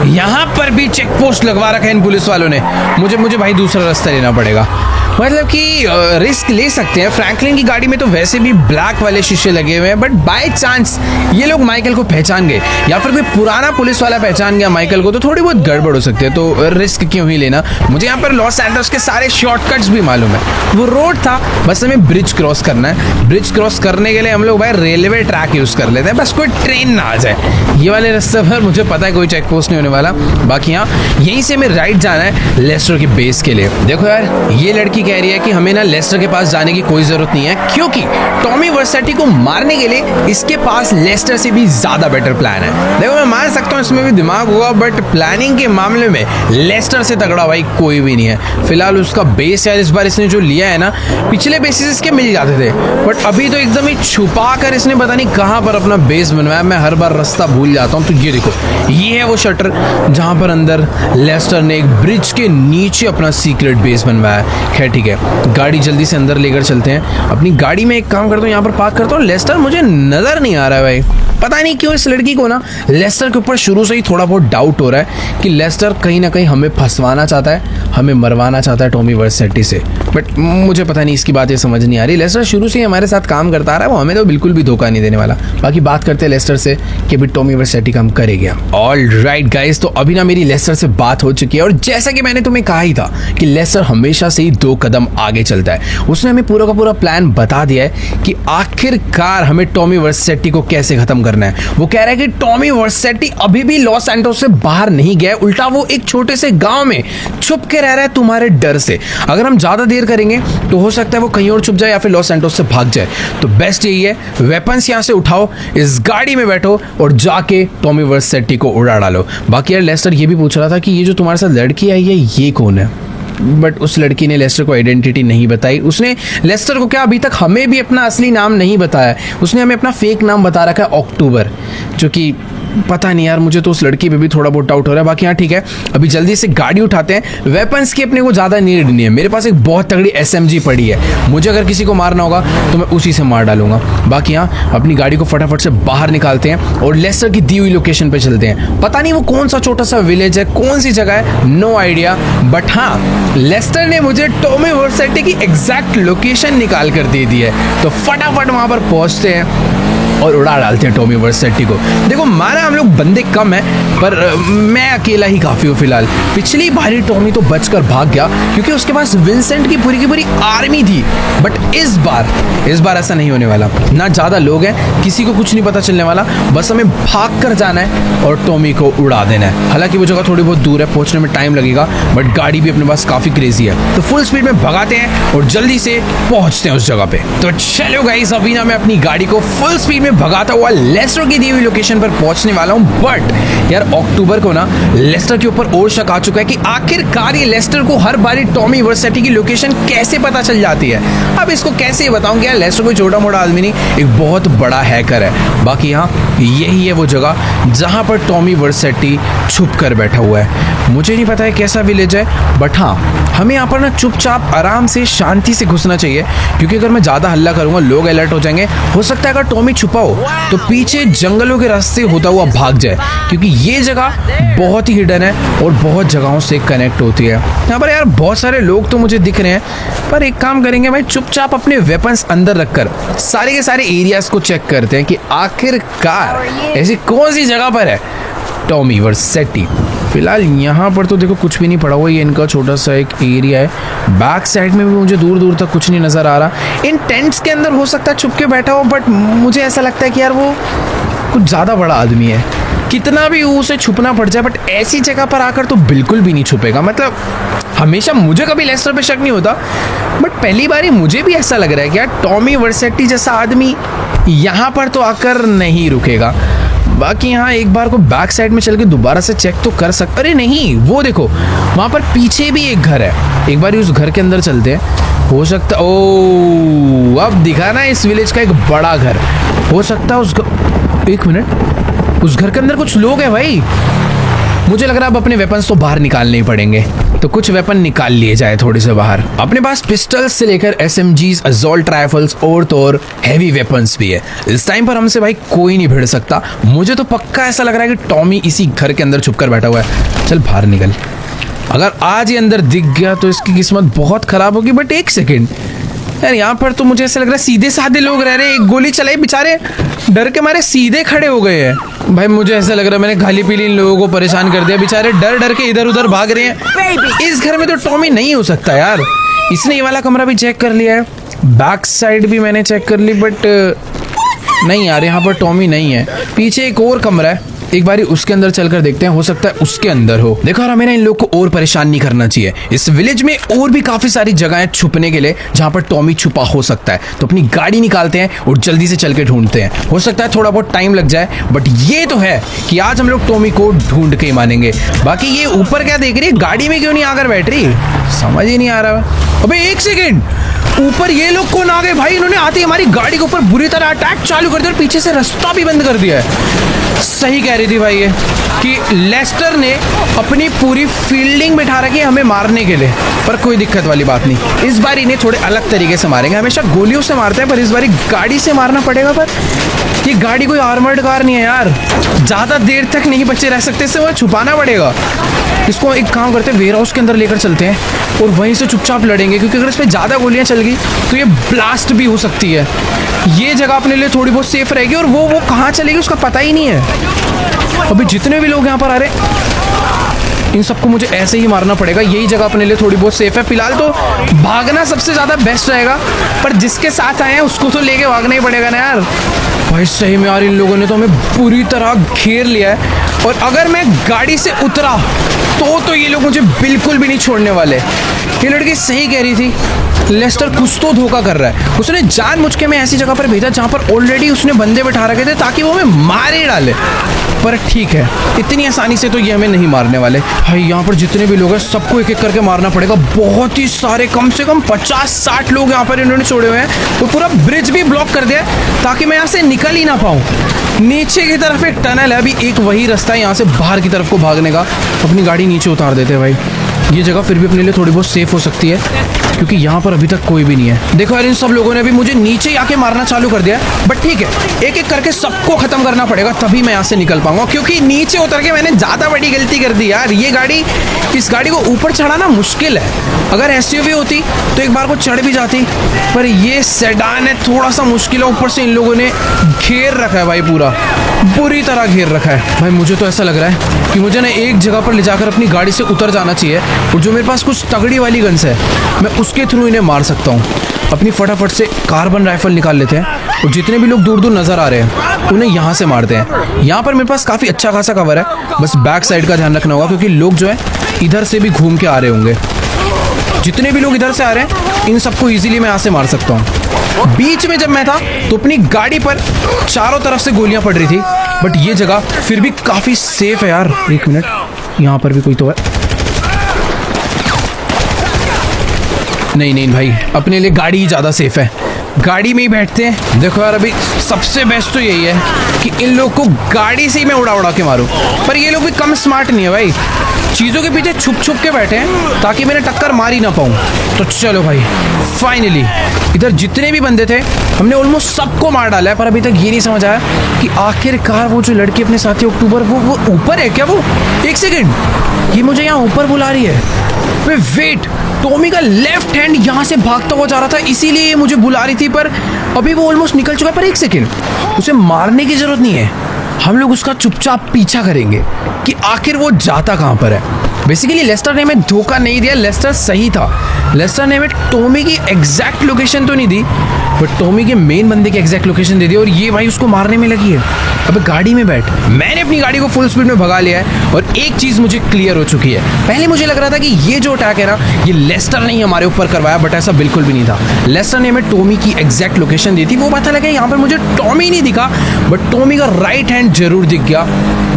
यहाँ पर भी चेक पोस्ट लगवा रखा है इन पुलिस वालों ने। मुझे भाई दूसरा रास्ता लेना पड़ेगा। मतलब कि रिस्क ले सकते हैं। फ्रैंकलिन की गाड़ी में तो वैसे भी ब्लैक वाले शीशे लगे हुए हैं, बट बाय चांस ये लोग माइकल को पहचान गए या फिर कोई पुराना पुलिस वाला पहचान गया माइकल को, तो थोड़ी बहुत गड़बड़ हो सकती है। तो रिस्क क्यों ही लेना। मुझे यहाँ पर लॉस एंजल्स के सारे शॉर्टकट्स भी मालूम है। वो रोड था, बस हमें ब्रिज क्रॉस करना है। ब्रिज क्रॉस करने के लिए हम लोग भाई रेलवे ट्रैक यूज कर लेते हैं, बस कोई ट्रेन ना आ जाए। ये वाले रास्ते पर मुझे पता है कोई चेक पोस्ट नहीं होने वाला। बाकी यहाँ यहीं से हमें राइट जाना है लेस्टर के बेस के लिए। देखो यार, ये लड़की कह रही है कि हमें ना लेस्टर के पास जाने की कोई जरूरत नहीं है, क्योंकि टॉमी वर्सेटी को मारने के लिए इसके पास लेस्टर से भी ज्यादा बेटर प्लान है। देखो मैं मान सकता हूँ इसमें भी दिमाग होगा, बट प्लानिंग के मामले में लेस्टर से तगड़ा भाई कोई भी नहीं है। फिलहाल उसका बेस यार इस बार इसने जो लिया है ना, पिछले बेसिस इसके मिल जाते थे, बट अभी तो एकदम ही छुपा कर इसने पता नहीं कहाँ पर अपना बेस बनवाया। मैं हर बार रास्ता भूल जाता हूँ। तो ये देखो, ये है वो शटर जहाँ पर अंदर लेस्टर ने एक ब्रिज के नीचे अपना सीक्रेट बेस बनवाया है। खैर ठीक है, गाड़ी जल्दी से अंदर लेकर चलते हैं। अपनी गाड़ी में एक काम करता हूँ, यहाँ पर पार्क करता हूँ। लेस्टर मुझे नजर नहीं आ रहा है भाई, पता नहीं क्यों इस लड़की को ना लेस्टर के ऊपर शुरू से ही थोड़ा बहुत डाउट हो रहा है कि लेस्टर कहीं ना कहीं हमें फंसवाना चाहता है, हमें मरवाना चाहता है टॉमी वर्सेटी से। बट मुझे पता नहीं, इसकी बात ये समझ नहीं आ रही। लेस्टर शुरू से ही हमारे साथ काम करता आ रहा है, वो हमें तो बिल्कुल भी धोखा नहीं देने वाला। बाकी बात करते हैं लेस्टर से कि अभी टॉमी वर्सेटी काम करेगा। ऑल राइट गाइस, तो अभी ना मेरी लेस्टर से बात हो चुकी है, और जैसा कि मैंने तुम्हें कहा ही था कि लेस्टर हमेशा से ही 2 कदम आगे चलता है। उसने हमें पूरा का पूरा प्लान बता दिया है कि आखिरकार हमें टॉमी वर्सेटी को कैसे खत्म करना है। वो कह रहा है कि टॉमी वर्सेटी अभी भी लॉस एंटोस से बाहर नहीं गया, उल्टा वो एक छोटे से गांव में छुप के रह रहा है तुम्हारे डर से। अगर हम ज्यादा देर करेंगे तो हो सकता है वो कहीं और छुप जाए या फिर लॉस एंटोस से भाग जाए। तो बेस्ट यही है, वेपन्स यहां से उठाओ, इस गाड़ी में बैठो और जाके टॉमी वर्सेटी को उड़ा डालो। बाकी यार लेस्टर ये भी पूछ रहा था कि ये जो तुम्हारे साथ लड़की आई है ये कौन है, बट उस लड़की ने लेस्टर को आइडेंटिटी नहीं बताई। उसने लेस्टर को क्या, अभी तक हमें भी अपना असली नाम नहीं बताया। उसने हमें अपना फेक नाम बता रखा है अक्टूबर, जो कि पता नहीं यार, मुझे तो उस लड़की पे भी थोड़ा बहुत डाउट हो रहा है। बाकी हाँ ठीक है, अभी जल्दी से गाड़ी उठाते हैं। वेपन्स की अपने को ज़्यादा नीड नहीं है, मेरे पास एक बहुत तगड़ी SMG पड़ी है। मुझे अगर किसी को मारना होगा तो मैं उसी से मार डालूंगा। बाकी हाँ अपनी गाड़ी को फटाफट से बाहर निकालते हैं और लेस्टर की दी हुई लोकेशन पे चलते हैं। पता नहीं वो कौन सा छोटा सा विलेज है, कौन सी जगह है, नो आइडिया, बट हाँ लेस्टर ने मुझे टॉमी वर्सेटी की एग्जैक्ट लोकेशन निकाल कर दे दी है। तो फटाफट वहाँ पर पहुँचते हैं और उड़ा डालते हैं टॉमी वर्सेटी को। देखो माना हम लोग बंदे कम हैं, पर मैं अकेला ही काफ़ी हूँ फिलहाल। पिछली बारी टॉमी तो बचकर भाग गया क्योंकि उसके पास विंसेंट की पूरी आर्मी थी, बट इस बार ऐसा नहीं होने वाला। ना ज़्यादा लोग हैं, किसी को कुछ नहीं पता चलने वाला, बस हमें भाग कर जाना है और टॉमी को उड़ा देना है। हालांकि वो जगह थोड़ी बहुत दूर है, पहुँचने में टाइम लगेगा, बट गाड़ी भी अपने पास काफ़ी क्रेजी है। तो फुल स्पीड में भगाते हैं और जल्दी से पहुँचते हैं उस जगह पे। तो चलो गाइस, अभी ना मैं अपनी गाड़ी को फुल स्पीड में भगाता हुआ लेस्टर की दी हुई लोकेशन पर पहुंचने वाला हूं। बट यार अक्टूबर को ना लेस्टर के ऊपर और शक आ चुका है कि आखिरकार ये लेस्टर को हर बारी टॉमी वर्सेटी की लोकेशन कैसे पता चल जाती है। अब इसको कैसे बताऊं कि यार लेस्टर कोई छोटा मोटा आदमी नहीं, एक बहुत बड़ा हैकर है। बाकी यहाँ यही है वो जगह जहां पर टॉमी वर्सेटी छुप कर बैठा हुआ है। मुझे नहीं पता है कैसा विलेज है, बट हाँ हमें यहाँ पर ना चुपचाप आराम से शांति से घुसना चाहिए, क्योंकि अगर मैं ज़्यादा हल्ला करूँगा लोग अलर्ट हो जाएंगे। हो सकता है अगर टॉमी छुपा हो तो पीछे जंगलों के रास्ते होता हुआ भाग जाए, क्योंकि ये जगह बहुत ही हिडन है और बहुत जगहों से कनेक्ट होती है। यहाँ पर यार बहुत सारे लोग तो मुझे दिख रहे हैं, पर एक काम करेंगे भाई, चुपचाप अपने वेपन्स अंदर रखकर सारे के सारे एरियाज को चेक करते हैं कि आखिरकार ऐसी कौन सी जगह पर है टॉमी वर्सेटी। फिलहाल यहाँ पर तो देखो कुछ भी नहीं पड़ा हुआ, ये इनका छोटा सा एक एरिया है। बैक साइड में भी मुझे दूर दूर तक कुछ नहीं नज़र आ रहा। इन टेंट्स के अंदर हो सकता है छुप के बैठा हो, बट मुझे ऐसा लगता है कि यार वो कुछ ज़्यादा बड़ा आदमी है। कितना भी उसे छुपना पड़ जाए, बट ऐसी जगह पर आकर तो बिल्कुल भी नहीं छुपेगा। मतलब हमेशा मुझे कभी लेस्टर पे शक नहीं होता, बट पहली बार ही मुझे भी ऐसा लग रहा है कि यार टॉमी वर्सेटी जैसा आदमी यहाँ पर तो आकर नहीं रुकेगा। बाकी यहाँ एक बार को बैक साइड में चल के दोबारा से चेक तो कर सकते। अरे नहीं, वो देखो वहाँ पर पीछे भी एक घर है, एक बार उस घर के अंदर चलते हैं। हो सकता, ओ अब दिखा ना इस विलेज का एक बड़ा घर। हो सकता है एक मिनट, उस घर के अंदर कुछ लोग हैं भाई। मुझे लग रहा है अब अपने वेपन्स तो बाहर निकालने ही पड़ेंगे, तो कुछ वेपन निकाल लिए जाए थोड़े से बाहर। अपने पास पिस्टल्स से लेकर SMGs, असॉल्ट राइफल्स और तो और हैवी वेपन्स भी है। इस टाइम पर हमसे भाई कोई नहीं भिड़ सकता। मुझे तो पक्का ऐसा लग रहा है कि टॉमी इसी घर के अंदर छुपकर बैठा हुआ है। चल बाहर निकल, अगर आज ही अंदर दिख गया तो इसकी किस्मत बहुत खराब होगी। बट एक सेकेंड यार, यहाँ पर तो मुझे ऐसा लग रहा है सीधे साधे लोग रह रहे हैं। एक गोली चलाई, बेचारे डर के मारे सीधे खड़े हो गए हैं। भाई मुझे ऐसा लग रहा है मैंने खाली पीली इन लोगों को परेशान कर दिया। बेचारे डर डर के इधर उधर भाग रहे हैं। इस घर में तो टॉमी नहीं हो सकता यार। इसने ये वाला कमरा भी चेक कर लिया है, बैक साइड भी मैंने चेक कर ली, बट नहीं यार यहाँ पर टॉमी नहीं है। पीछे एक और कमरा है, एक बारी उसके अंदर चलकर देखते हैं, हो सकता है उसके अंदर हो। देखो यार, हमें ना इन लोग को और परेशान नहीं करना चाहिए। इस विलेज में और भी काफी सारी जगहें छुपने के लिए जहां पर टॉमी छुपा हो सकता है। तो अपनी गाड़ी निकालते हैं और जल्दी से चल के ढूंढते हैं। हो सकता है थोड़ा बहुत टाइम लग जाए, बट ये तो है कि आज हम लोग टॉमी को ढूंढ के ही मानेंगे। बाकी ये ऊपर क्या देख रही है, गाड़ी में क्यों नहीं आकर बैठ रही, समझ ही नहीं आ रहा। अबे एक सेकेंड, ऊपर ये लोग कौन आ गए भाई? इन्होंने आते ही हमारी गाड़ी के ऊपर बुरी तरह अटैक चालू कर दिया और पीछे से रास्ता भी बंद कर दिया है। सही कह रही थी भाई ये कि लेस्टर ने अपनी पूरी फील्डिंग बिठा रखी है हमें मारने के लिए। पर कोई दिक्कत वाली बात नहीं, इस बार इन्हें थोड़े अलग तरीके से मारेंगे। हमेशा गोलियों से मारते हैं, पर इस बार गाड़ी से मारना पड़ेगा। पर ये गाड़ी कोई आर्मर्ड कार नहीं है यार, ज़्यादा देर तक नहीं बचे रह सकते, इससे वह छुपाना पड़ेगा। इसको एक काम करते हैं, वेयर हाउस के अंदर लेकर चलते हैं और वहीं से चुपचाप लड़ेंगे, क्योंकि अगर इस पर ज़्यादा गोलियाँ चल गई तो ये ब्लास्ट भी हो सकती है। ये जगह अपने लिए थोड़ी बहुत सेफ रहेगी और वो कहाँ चलेगी उसका पता ही नहीं है। अभी जितने भी लोग यहाँ पर आ रहे हैं इन सबको मुझे ऐसे ही मारना पड़ेगा। यही जगह अपने लिए थोड़ी बहुत सेफ है। फिलहाल तो भागना सबसे ज़्यादा बेस्ट रहेगा, पर जिसके साथ आए हैं उसको तो लेके भागना ही पड़ेगा ना यार। भाई सही में यार, इन लोगों ने तो हमें पूरी तरह घेर लिया है और अगर मैं गाड़ी से उतरा तो ये लोग मुझे बिल्कुल भी नहीं छोड़ने वाले। ये लड़की सही कह रही थी, लेस्टर कुछ तो धोखा कर रहा है। उसने जानबूझ के मैं ऐसी जगह पर भेजा जहाँ पर ऑलरेडी उसने बंदे बिठा रखे थे ताकि वो हमें मार ही डाले। पर ठीक है, इतनी आसानी से तो ये हमें नहीं मारने वाले। भाई यहाँ पर जितने भी लोग हैं सबको एक एक करके मारना पड़ेगा। बहुत ही सारे, कम से कम 50-60 लोग यहाँ पर इन्होंने छोड़े हुए हैं। तो पूरा ब्रिज भी ब्लॉक कर दिया ताकि मैं यहाँ से निकल ही ना पाऊँ। नीचे की तरफ एक टनल है, अभी एक वही रास्ता है यहाँ से बाहर की तरफ को भागने का। अपनी गाड़ी नीचे उतार देते हैं भाई। ये जगह फिर भी अपने लिए थोड़ी बहुत सेफ हो सकती है क्योंकि यहाँ पर अभी तक कोई भी नहीं है। देखो यार, इन सब लोगों ने भी मुझे नीचे आके मारना चालू कर दिया, बट ठीक है, एक एक करके सबको खत्म करना पड़ेगा तभी मैं यहाँ से निकल पाऊंगा। क्योंकि नीचे उतर के मैंने ज़्यादा बड़ी गलती कर दी यार। ये गाड़ी, इस गाड़ी को ऊपर चढ़ाना मुश्किल है। अगर SUV होती तो एक बार को चढ़ भी जाती, पर ये सेडान है, थोड़ा सा मुश्किल है। ऊपर से इन लोगों ने घेर रखा है भाई, पूरा बुरी तरह घेर रखा है। भाई मुझे तो ऐसा लग रहा है कि मुझे ना एक जगह पर ले जाकर अपनी गाड़ी से उतर जाना चाहिए और जो मेरे पास कुछ तगड़ी वाली गन्स है मैं उसके थ्रू इन्हें मार सकता हूँ। अपनी फटाफट से कार्बन राइफल निकाल लेते हैं और जितने भी लोग दूर दूर नज़र आ रहे हैं उन्हें यहाँ से मारते हैं। यहाँ पर मेरे पास काफ़ी अच्छा खासा कवर है, बस बैक साइड का ध्यान रखना होगा क्योंकि लोग जो है इधर से भी घूम के आ रहे होंगे। जितने भी लोग इधर से आ रहे हैं इन सबको ईजिली मैं यहाँ से मार सकता हूँ। बीच में जब मैं था तो अपनी गाड़ी पर चारों तरफ से गोलियां पड़ रही थी, बट ये जगह फिर भी काफ़ी सेफ है यार। एक मिनट, यहाँ पर भी कोई तो है। नहीं भाई, अपने लिए गाड़ी ही ज़्यादा सेफ है, गाड़ी में ही बैठते हैं। देखो यार, अभी सबसे बेस्ट तो यही है कि इन लोग को गाड़ी से ही मैं उड़ा के मारूं, पर ये लोग भी कम स्मार्ट नहीं है भाई। चीज़ों के पीछे छुप के बैठे हैं ताकि मैंने टक्कर मार ही ना पाऊँ। तो चलो भाई, फाइनली इधर जितने भी बंदे थे हमने ऑलमोस्ट सबको मार डाला है। पर अभी तक ये नहीं समझ आया कि आखिरकार वो जो लड़की अपने साथी अक्टूबर वो ऊपर है क्या? वो एक सेकेंड, ये मुझे यहाँ ऊपर बुला रही है। वेट, टॉमी का लेफ्ट हैंड यहाँ से भागता हुआ जा रहा था, इसीलिए ये मुझे बुला रही थी। पर अभी वो ऑलमोस्ट निकल चुका है। पर एक सेकेंड, उसे मारने की जरूरत नहीं है, हम लोग उसका चुपचाप पीछा करेंगे कि आखिर वो जाता कहाँ पर है। बेसिकली लेस्टर ने हमें धोखा नहीं दिया, लेस्टर सही था। लेस्टर ने हमें टॉमी की एग्जैक्ट लोकेशन तो नहीं दी, बट टॉमी के मेन बंदे की एग्जैक्ट लोकेशन दे दी और ये भाई उसको मारने में लगी है। अब गाड़ी में बैठ, मैंने अपनी गाड़ी को फुल स्पीड में भगा लिया है और एक चीज़ मुझे क्लियर हो चुकी है। पहले मुझे लग रहा था कि ये जो अटैक है ना, ये लेस्टर ने ही हमारे ऊपर करवाया, बट ऐसा बिल्कुल भी नहीं था। लेस्टर ने हमें टॉमी की एग्जैक्ट लोकेशन दी थी। वो पता लगा यहाँ पर मुझे टॉमी नहीं दिखा, बट टॉमी का राइट हैंड जरूर दिख गया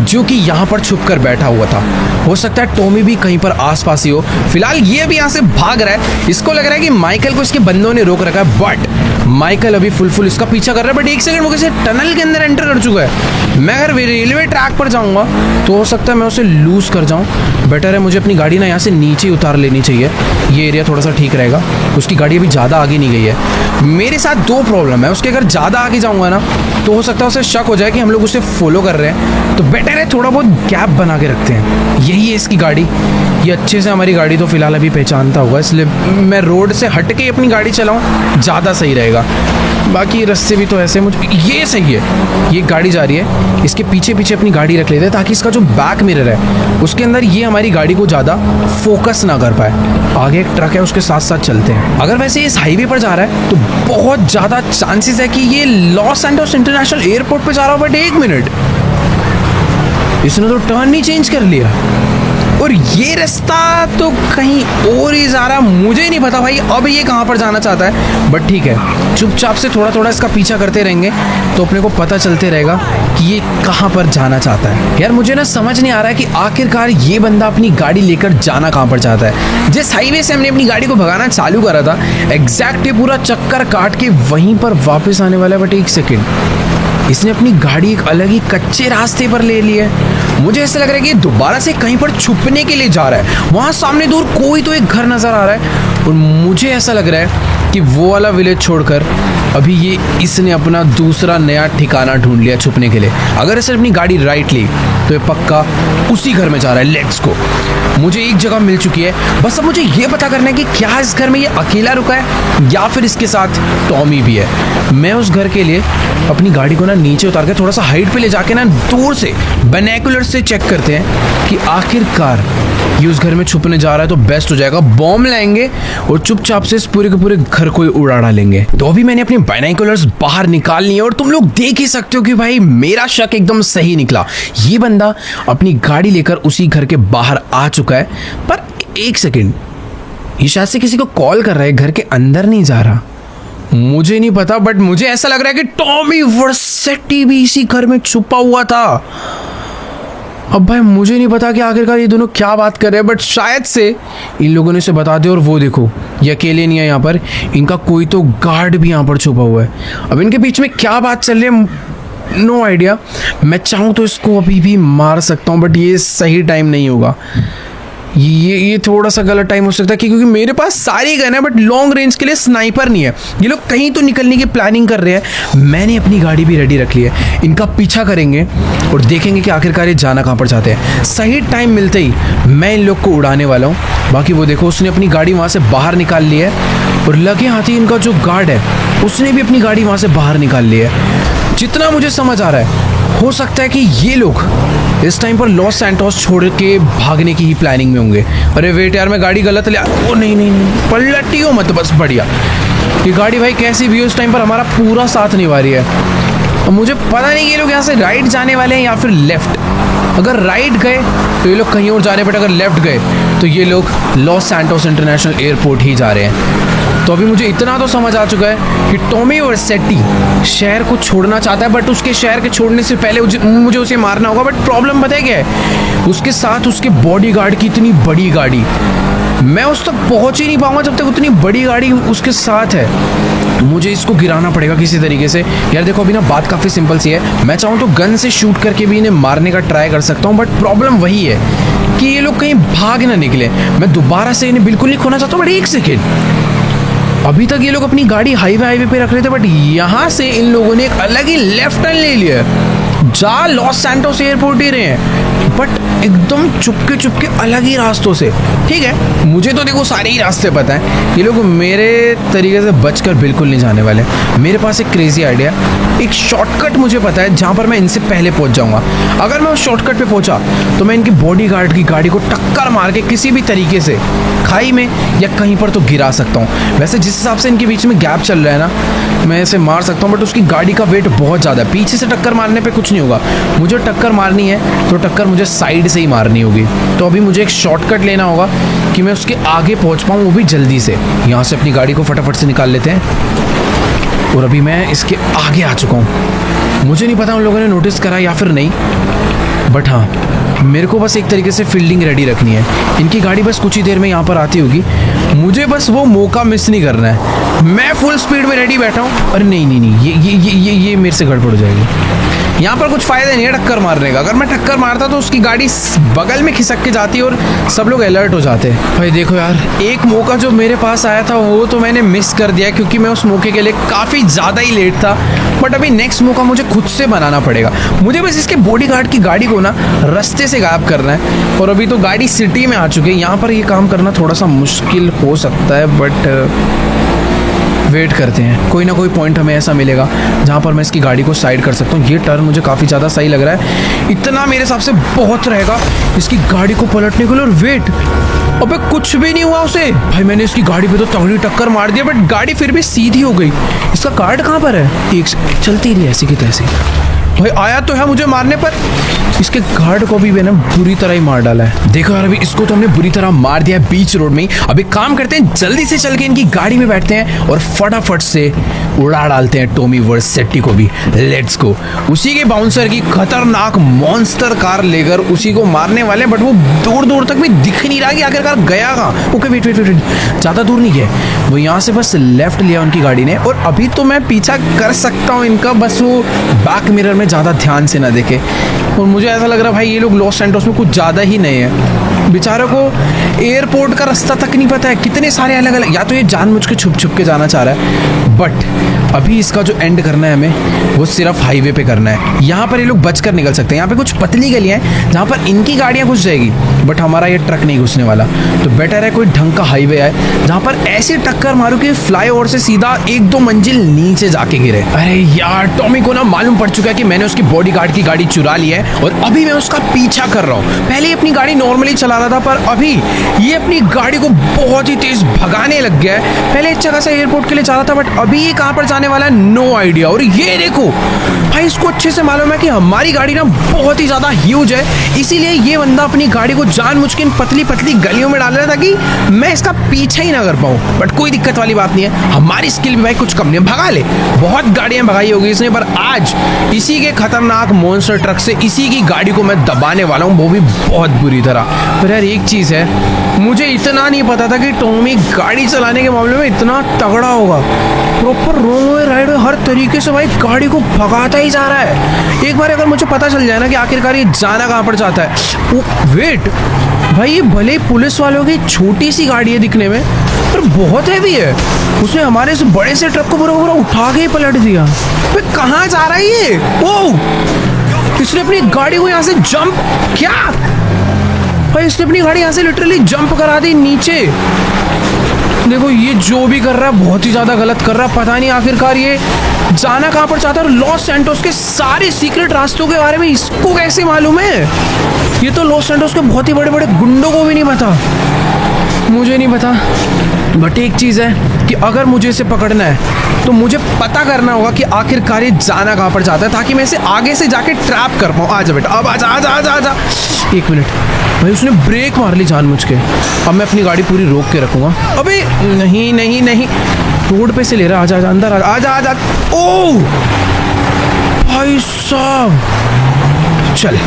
जो कि यहाँ पर छुप कर बैठा हुआ था। हो सकता है टॉमी भी कहीं पर आसपास ही हो। फिलहाल ये भी यहाँ से भाग रहा है। इसको लग रहा है कि माइकल को इसके बंदों ने रोक रखा है, बट माइकल अभी फुल इसका पीछा कर रहा है। बट एक सेकंड, वो किसी टनल के अंदर एंटर कर चुका है। मैं अगर रेलवे ट्रैक पर जाऊंगा तो हो सकता है मैं उसे लूज कर जाऊं। बेटर है मुझे अपनी गाड़ी ना यहाँ से नीचे उतार लेनी चाहिए। ये एरिया थोड़ा सा ठीक रहेगा। उसकी गाड़ी अभी ज़्यादा आगे नहीं गई है। मेरे साथ दो प्रॉब्लम है। उसके अगर ज़्यादा आगे जाऊंगा ना तो हो सकता है उसे शक हो जाए कि हम लोग उसे फॉलो कर रहे हैं। तो बेटर है थोड़ा बहुत गैप बना के रखते हैं। यही है इसकी गाड़ी। ये अच्छे से हमारी गाड़ी तो फिलहाल अभी पहचानता होगा, इसलिए मैं रोड से हट के अपनी गाड़ी चलाऊं, ज़्यादा सही रहेगा। बाकी रास्ते भी तो ऐसे मुझे ये सही है। ये गाड़ी जा रही है, इसके पीछे पीछे अपनी गाड़ी रख लेते हैं ताकि इसका जो बैक मिरर है उसके अंदर ये हमारी गाड़ी को ज़्यादा फोकस ना कर पाए। आगे एक ट्रक है, उसके साथ साथ चलते हैं। अगर वैसे इस हाईवे पर जा रहा है तो बहुत ज़्यादा चांसेस है कि ये लॉस एंजल्स इंटरनेशनल एयरपोर्ट पर जा रहा हो। बट एक मिनट, इसने तो टर्न नहीं चेंज कर लिया और ये रास्ता तो कहीं और ही जा रहा। मुझे नहीं पता भाई अब ये कहाँ पर जाना चाहता है। बट ठीक है, चुपचाप से थोड़ा थोड़ा इसका पीछा करते रहेंगे तो अपने को पता चलते रहेगा कि ये कहाँ पर जाना चाहता है। यार मुझे ना समझ नहीं आ रहा है कि आखिरकार ये बंदा अपनी गाड़ी लेकर जाना कहाँ पर चाहता है। जिस हाईवे से हमने अपनी गाड़ी को भगाना चालू करा था एग्जैक्टली पूरा चक्कर काट के वहीं पर वापस आने वाला है। बट एक सेकेंड, इसने अपनी गाड़ी एक अलग ही कच्चे रास्ते पर ले ली है। मुझे ऐसा लग रहा है कि दोबारा से कहीं पर छुपने के लिए जा रहा है। वहाँ सामने दूर कोई तो एक घर नज़र आ रहा है और मुझे ऐसा लग रहा है कि वो वाला विलेज छोड़कर अभी ये इसने अपना दूसरा नया ठिकाना ढूंढ लिया छुपने के लिए। अगर इसने अपनी गाड़ी राइट ली तो ये पक्का उसी घर में जा रहा है। Let's go. मुझे एक जगह मिल चुकी है, बस अब मुझे ये पता करना है कि क्या इस घर में ये अकेला रुका है या फिर इसके साथ टॉमी भी है। मैं उस घर के लिए अपनी गाड़ी को ना नीचे उतार के थोड़ा सा हाइट पे ले जाके ना दूर से बाइनोकुलर से चेक करते हैं कि आखिरकार ये उस घर में छुपने जा रहा है तो बेस्ट हो जाएगा। बॉम्ब लाएंगे और चुपचाप से इस पूरे के पूरे घर को उड़ा डालेंगे। तो अभी मैंने अपनी बाइनोकुलर्स बाहर निकाल ली है और तुम लोग देख ही सकते हो कि भाई मेरा शक एकदम सही निकला। ये बंदा अपनी गाड़ी लेकर उसी घर के बाहर आ चुका है। पर एक सेकेंड, ये शायद से किसी को कॉल कर रहा है, घर के अंदर नहीं जा रहा। मुझे नहीं पता, बट मुझे ऐसा लग रहा है कि टॉमी वर्सेटी भी इसी घर में छुपा हुआ था। अब भाई मुझे नहीं पता कि आखिरकार ये दोनों क्या बात कर रहे हैं, बट शायद से इन लोगों ने इसे बता दिया। और वो देखो, ये अकेले नहीं है यहाँ पर, इनका कोई तो गार्ड भी यहाँ पर छुपा हुआ है। अब इनके बीच में क्या बात चल रही है नो आइडिया। मैं चाहूँ तो इसको अभी भी मार सकता हूँ, बट ये सही टाइम नहीं होगा। ये थोड़ा सा गलत टाइम हो सकता है क्योंकि मेरे पास सारी गन है बट लॉन्ग रेंज के लिए स्नाइपर नहीं है। ये लोग कहीं तो निकलने की प्लानिंग कर रहे हैं। मैंने अपनी गाड़ी भी रेडी रख ली है। इनका पीछा करेंगे और देखेंगे कि आखिरकार ये जाना कहाँ पर चाहते हैं। सही टाइम मिलते ही मैं इन लोग को उड़ाने वाला हूँ। बाकी वो देखो, उसने अपनी गाड़ी वहाँ से बाहर निकाल ली है और लगे हाथी इनका जो गार्ड है उसने भी अपनी गाड़ी वहाँ से बाहर निकाल ली है। जितना मुझे समझ आ रहा है हो सकता है कि ये लोग इस टाइम पर लॉस सैंटोस छोड़ के भागने की ही प्लानिंग में होंगे। अरे वेट यार, मैं गाड़ी गलत ले ओ नहीं, पलटियो मत, बस बढ़िया। ये गाड़ी भाई कैसी भी हो, इस टाइम पर हमारा पूरा साथ निभा रही है। और मुझे पता नहीं ये लोग यहाँ से राइट जाने वाले हैं या फिर लेफ्ट। अगर राइट गए तो ये लोग कहीं और जा रहे हैं, बट अगर लेफ्ट गए तो ये लोग लॉस सैंटोस इंटरनेशनल एयरपोर्ट ही जा रहे हैं। तो अभी मुझे इतना तो समझ आ चुका है कि टॉमी वर्सेटी शहर को छोड़ना चाहता है, बट उसके शहर के छोड़ने से पहले मुझे उसे मारना होगा। बट प्रॉब्लम पता है क्या है, उसके साथ उसके बॉडीगार्ड की इतनी बड़ी गाड़ी, मैं उस तक पहुंच ही नहीं पाऊंगा जब तक उतनी बड़ी गाड़ी उसके साथ है। मुझे इसको गिराना पड़ेगा किसी तरीके से। यार देखो, अभी ना बात काफ़ी सिंपल सी है। मैं चाहूँ तो गन से शूट करके भी इन्हें मारने का ट्राई कर सकता हूँ, बट प्रॉब्लम वही है कि ये लोग कहीं भाग ना निकले। मैं दोबारा से इन्हें बिल्कुल नहीं खोना चाहता हूँ। बट एक सेकेंड, अभी तक ये लोग अपनी गाड़ी हाईवे पे रख रहे थे, बट यहाँ से इन लोगों ने एक अलग ही लेफ्ट टर्न ले लिया। जा लॉस सैंटोस एयरपोर्ट ही रहे हैं, बट एकदम चुपके अलग ही रास्तों से। ठीक है, मुझे तो देखो सारे ही रास्ते पता है। ये लोग मेरे तरीके से बचकर बिल्कुल नहीं जाने वाले। मेरे पास एक क्रेजी आइडिया, एक शॉर्टकट मुझे पता है जहाँ पर मैं इनसे पहले पहुँच जाऊँगा। अगर मैं उस शॉर्टकट पे पहुँचा तो मैं इनकी बॉडीगार्ड की गाड़ी को टक्कर मार के किसी भी तरीके से खाई में या कहीं पर तो गिरा सकता हूँ। वैसे जिस हिसाब से इनके बीच में गैप चल रहा है ना, मैं इसे मार सकता हूँ, बट उसकी गाड़ी का वेट बहुत ज़्यादा है। पीछे से टक्कर मारने पे कुछ नहीं होगा। मुझे टक्कर मारनी है तो टक्कर मुझे साइड से ही मारनी होगी। तो अभी मुझे एक शॉर्टकट लेना होगा कि मैं उसके आगे पहुँच पाऊँ, वो भी जल्दी से। यहाँ से अपनी गाड़ी को फटाफट से निकाल लेते हैं और अभी मैं इसके आगे आ चुका हूँ। मुझे नहीं पता उन लोगों ने नोटिस करा या फिर नहीं, बट हाँ, मेरे को बस एक तरीके से फील्डिंग रेडी रखनी है। इनकी गाड़ी बस कुछ ही देर में यहाँ पर आती होगी, मुझे बस वो मौका मिस नहीं करना है। मैं फुल स्पीड में रेडी बैठा हूँ। अरे नहीं नहीं नहीं, ये मेरे से गड़बड़ हो जाएगी। यहाँ पर कुछ फायदा नहीं है टक्कर मारने का। अगर मैं टक्कर मारता तो उसकी गाड़ी बगल में खिसक के जाती और सब लोग अलर्ट हो जाते। भाई देखो यार, एक मौका जो मेरे पास आया था वो तो मैंने मिस कर दिया, क्योंकि मैं उस मौके के लिए काफ़ी ज़्यादा ही लेट था। बट अभी नेक्स्ट मौका मुझे खुद से बनाना पड़ेगा। मुझे बस इसके बॉडीगार्ड की गाड़ी को ना रास्ते से गायब करना है। और अभी तो गाड़ी सिटी में आ चुकी है, यहाँ पर ये काम करना थोड़ा सा मुश्किल हो सकता है। बट वेट करते हैं, कोई ना कोई पॉइंट हमें ऐसा मिलेगा जहाँ पर मैं इसकी गाड़ी को साइड कर सकता हूँ। ये टर्न मुझे काफ़ी ज़्यादा सही लग रहा है, इतना मेरे हिसाब से बहुत रहेगा इसकी गाड़ी को पलटने के लिए। और वेट, अबे कुछ भी नहीं हुआ उसे। भाई मैंने इसकी गाड़ी पे तो तगड़ी टक्कर मार दिया, बट गाड़ी फिर भी सीधी हो गई। इसका कार्ड कहाँ पर है? एक चलती रही ऐसी की तैसी। भाई आया तो है मुझे मारने पर, इसके गार्ड को भी मैंने बुरी तरह ही मार डाला है। देखो यार, अभी इसको तो हमने बुरी तरह मार दिया है बीच रोड में ही। अभी काम करते हैं, जल्दी से चल के इनकी गाड़ी में बैठते हैं और फटाफट से उड़ा डालते हैं टॉमी वर्सेटी को भी। Let's go. उसी के बाउंसर की खतरनाक मॉन्स्टर कार लेकर उसी को मारने वाले, बट वो दूर दूर तक भी दिख नहीं रहा कि आखिरकार गया कहाँ। ओके वेट, ज़्यादा दूर नहीं गया वो, यहाँ से बस लेफ्ट लिया उनकी गाड़ी ने। और अभी तो मैं पीछा कर सकता हूँ इनका, बस वो बैक मिरर में ज़्यादा ध्यान से ना देखे। और मुझे ऐसा लग रहा है भाई ये लोग लॉस सैंटोस में कुछ ज़्यादा ही नए हैं। बेचारों को एयरपोर्ट का रास्ता तक नहीं पता है। कितने सारे अलग अलग, या तो ये जानबूझ के छुप छुप के जाना चाह रहा है। बट अभी इसका जो एंड करना है हमें, वो सिर्फ हाईवे पे करना है। यहाँ पर ये लोग बचकर निकल सकते हैं। यहाँ पे कुछ पतली गलियाँ हैं जहाँ पर इनकी गाड़ियाँ घुस जाएगी, बट हमारा ये ट्रक नहीं घुसने वाला। तो बेटर है कोई ढंग का हाईवे आए जहाँ पर ऐसी टक्कर मारूं कि फ्लाईओवर से सीधा 1-2 मंजिल नीचे जाके गिरे। अरे यार, टॉमी को ना मालूम पड़ चुका है कि मैंने उसकी बॉडीगार्ड की गाड़ी चुरा ली है और अभी मैं उसका पीछा कर रहा हूँ। पहले ही अपनी गाड़ी नॉर्मली चला रहा था, पर अभी ये अपनी गाड़ी को बहुत ही तेज भगाने लग गया है। पहले इस जगह से एयरपोर्ट के लिए जा रहा था, बट अभी ये कहाँ पर जाने वाला है, नो आइडिया। और ये देखो भाई, इसको अच्छे से मालूम है कि हमारी गाड़ी ना बहुत ही ज्यादा ह्यूज है, इसीलिए ये बंदा अपनी गाड़ी को जानबूझ के इन पतली पतली गलियों में डाल रहा था कि मैं इसका पीछा ही ना कर पाऊं। बट कोई दिक्कत वाली बात नहीं है, हमारी स्किल भी भाई कुछ कम नहीं है, भगा ले। बहुत गाड़ियां भगाई होगी इसने, पर आज इसी के खतरनाक मॉन्स्टर ट्रक से इसी की गाड़ी को मैं दबाने वाला हूँ, वो भी बहुत बुरी तरह। पर यार एक चीज है, मुझे इतना नहीं पता था कि टॉमी गाड़ी चलाने के मामले में इतना तगड़ा होगा। प्रॉपर रोंग वे राइड हर तरीके से भाई गाड़ी को भगाता ही जा रहा है। एक बार अगर मुझे पता चल जाए ना कि आखिरकार ये जाना कहाँ पर जाता है। वेट भाई, ये भले ही पुलिस वालों की छोटी सी गाड़ी है दिखने में, पर बहुत हैवी है। उसने हमारे इस बड़े से ट्रक को पूरा उठा के ही पलट दिया। भाई कहाँ जा रहा है ये? ओह, इसने अपनी गाड़ी को यहाँ से जंप, क्या भाई, इसने अपनी गाड़ी यहाँ से लिटरली जंप करा दी नीचे। देखो ये जो भी कर रहा है बहुत ही ज्यादा गलत कर रहा है। पता नहीं आखिरकार ये जाना कहाँ पर चाहता है, और लॉस सैंटोस के सारे सीक्रेट रास्तों के बारे में इसको कैसे मालूम है? ये तो लॉस सैंटोस के बहुत ही बड़े बड़े गुंडों को भी नहीं पता, मुझे नहीं पता। बट एक चीज़ है कि अगर मुझे इसे पकड़ना है तो मुझे पता करना होगा कि आखिरकार ये जाना कहाँ पर चाहता है, ताकि मैं इसे आगे से जाके ट्रैप कर पाऊँ। आजा बेटा, अब आजा आजा आजा आजा। एक मिनट भाई, उसने ब्रेक मार ली जानबूझ के। अब मैं अपनी गाड़ी पूरी रोक के रखूँगा। अबे नहीं नहीं नहीं, रोड पे से ले रहा, आजा आजा अंदर आजा आजा आजा। ओह भाई साहब, चल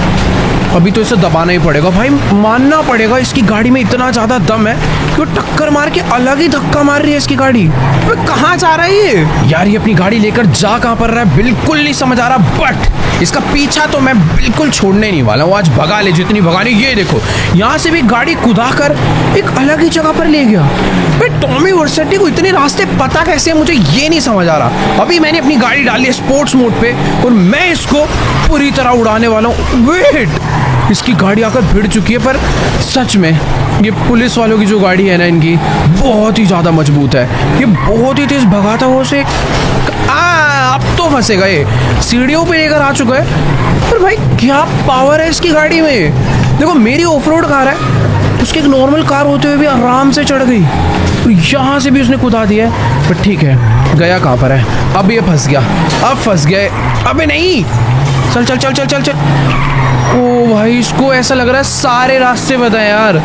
अभी तो इसे दबाना ही पड़ेगा भाई, मानना पड़ेगा इसकी गाड़ी में इतना ज़्यादा दम है कि वो टक्कर मार के अलग ही धक्का मार रही है इसकी गाड़ी। अबे कहाँ जा रहा है ये यार? ये अपनी गाड़ी लेकर जा कहाँ पर रहा है बिल्कुल नहीं समझ आ रहा। बट इसका पीछा तो मैं बिल्कुल छोड़ने नहीं वाला हूँ। आज भगा ले जितनी भगानी। ये देखो यहाँ से भी गाड़ी कुदा कर एक अलग ही जगह पर ले गया। भाई टॉमी वर्सेटी को इतने रास्ते पता कैसे, मुझे ये नहीं समझ आ रहा। अभी मैंने अपनी गाड़ी डाली है स्पोर्ट्स मोड पे और मैं इसको पूरी तरह उड़ाने वाला हूँ। वेट, इसकी गाड़ी आकर भिड़ चुकी है, पर सच में ये पुलिस वालों की जो गाड़ी है ना, इनकी बहुत ही ज़्यादा मजबूत है। ये बहुत ही तेज भगाता हुआ उसे, अब तो फंसेगा ये। सीढ़ियों पे लेकर आ चुका है, पर भाई क्या पावर है इसकी गाड़ी में। देखो मेरी ऑफ रोड कार है, उसकी एक नॉर्मल कार होते हुए भी आराम से चढ़ गई, तो यहाँ से भी उसने कुदा दिया है। पर ठीक है, गया कहाँ पर है? अब ये फंस गया, अब फंस गए। अबे नहीं, चल चल चल चल चल चल। ओ भाई, इसको ऐसा लग रहा है सारे रास्ते पता है यार।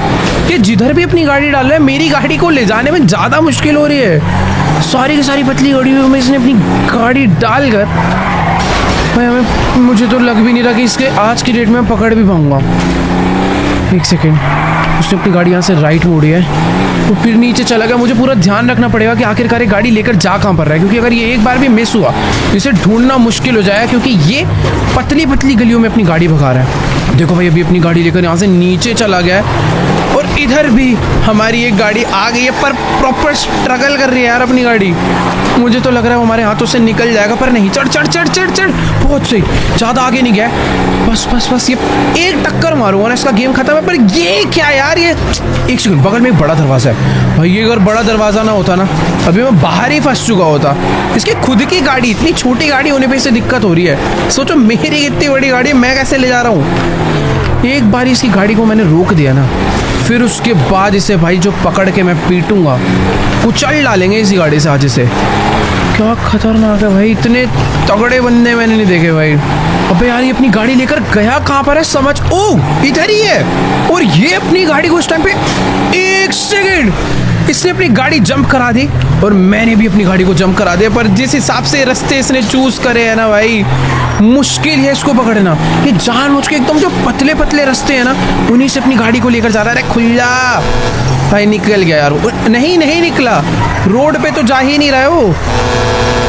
ये जिधर भी अपनी गाड़ी डाल रहा है, मेरी गाड़ी को ले जाने में ज़्यादा मुश्किल हो रही है। सारी की सारी पतली गाड़ियों में इसने अपनी गाड़ी डालकर भाई हमें, मुझे तो लग भी नहीं रहा कि इसके आज की डेट में मैं पकड़ भी पाऊंगा। एक सेकेंड, उसने अपनी गाड़ी यहाँ से राइट मोड़ी है, तो फिर नीचे चला गया। मुझे पूरा ध्यान रखना पड़ेगा कि आखिरकार ये गाड़ी लेकर जा कहाँ पर रहा है, क्योंकि अगर ये एक बार भी मिस हुआ तो इसे ढूंढना मुश्किल हो जाएगा, क्योंकि ये पतली पतली गलियों में अपनी गाड़ी भगा रहा है। देखो भाई, अभी अपनी गाड़ी लेकर यहाँ से नीचे चला गया है, और इधर भी हमारी एक गाड़ी आ गई है, पर प्रॉपर स्ट्रगल कर रही है यार अपनी गाड़ी। मुझे तो लग रहा है वो हमारे हाथों से निकल जाएगा, पर नहीं। चढ़ चढ़ चढ़ चढ़ चढ़, बहुत सही, ज़्यादा आगे नहीं गया। बस बस बस, ये एक टक्कर मारूंगा ना, इसका गेम खत्म है। पर ये क्या यार, ये एक सेकंड, बगल में एक बड़ा दरवाजा है भाई। ये अगर बड़ा दरवाजा ना होता ना, अभी मैं बाहर ही फंस चुका होता। इसकी खुद की गाड़ी, इतनी छोटी गाड़ी होने पे इसे दिक्कत हो रही है। सोचो मेरी इतनी बड़ी गाड़ी मैं कैसे ले जा रहा हूँ। एक बार इसकी गाड़ी को मैंने रोक दिया ना, फिर उसके बाद इसे भाई जो पकड़ के मैं पीटूंगा, कुचल डालेंगे इसी गाड़ी से आज इसे। क्या खतरनाक है भाई, इतने तगड़े बंदे मैंने नहीं देखे भाई। अबे यार, ये अपनी गाड़ी लेकर गया कहाँ पर है, समझ, ओह इधर ही है। और ये अपनी गाड़ी को इस टाइम पे, एक सेकेंड, इसने अपनी गाड़ी जंप करा दी और मैंने भी अपनी गाड़ी को जंप करा दिया। पर जिस हिसाब से रास्ते इसने चूज करे हैं ना भाई, मुश्किल है इसको पकड़ना। ये जानबूझ के एकदम जो पतले पतले रास्ते हैं ना, उन्हीं से अपनी गाड़ी को लेकर जा रहा है। अरे खुल्ला भाई, निकल गया यार। नहीं नहीं निकला, रोड पे तो जा ही नहीं रहा है वो।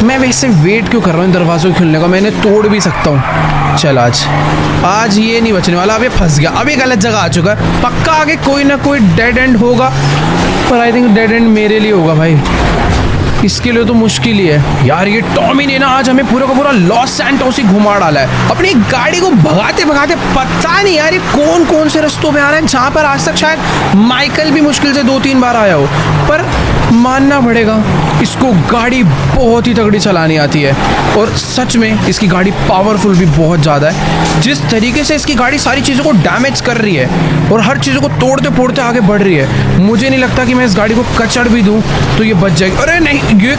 मैं वैसे वेट क्यों कर रहा हूँ दरवाज़ों के खुलने का, मैंने तोड़ भी सकता हूँ। चल आज ये नहीं बचने वाला। अब ये फंस गया, अब ये गलत जगह आ चुका है। पक्का आगे कोई ना कोई डेड एंड होगा, पर आई थिंक डेड एंड मेरे लिए होगा भाई। इसके लिए तो मुश्किल ही है यार। ये टॉमी ने ना आज हमें पूरा का पूरा लॉस सैंटोस ही घुमा डाला है। अपनी गाड़ी को भगाते भगाते पता नहीं यार ये कौन कौन से रास्तों पे आ रहा है, जहाँ पर आज तक शायद माइकल भी मुश्किल से 2-3 बार आया हो। पर मानना पड़ेगा, इसको गाड़ी बहुत ही तगड़ी चलानी आती है, और सच में इसकी गाड़ी पावरफुल भी बहुत ज़्यादा है। जिस तरीके से इसकी गाड़ी सारी चीज़ों को डैमेज कर रही है और हर चीज़ों को तोड़ते फोड़ते आगे बढ़ रही है, मुझे नहीं लगता कि मैं इस गाड़ी को कचड़ भी दूँ तो ये बच जाएगी। अरे नहीं, ये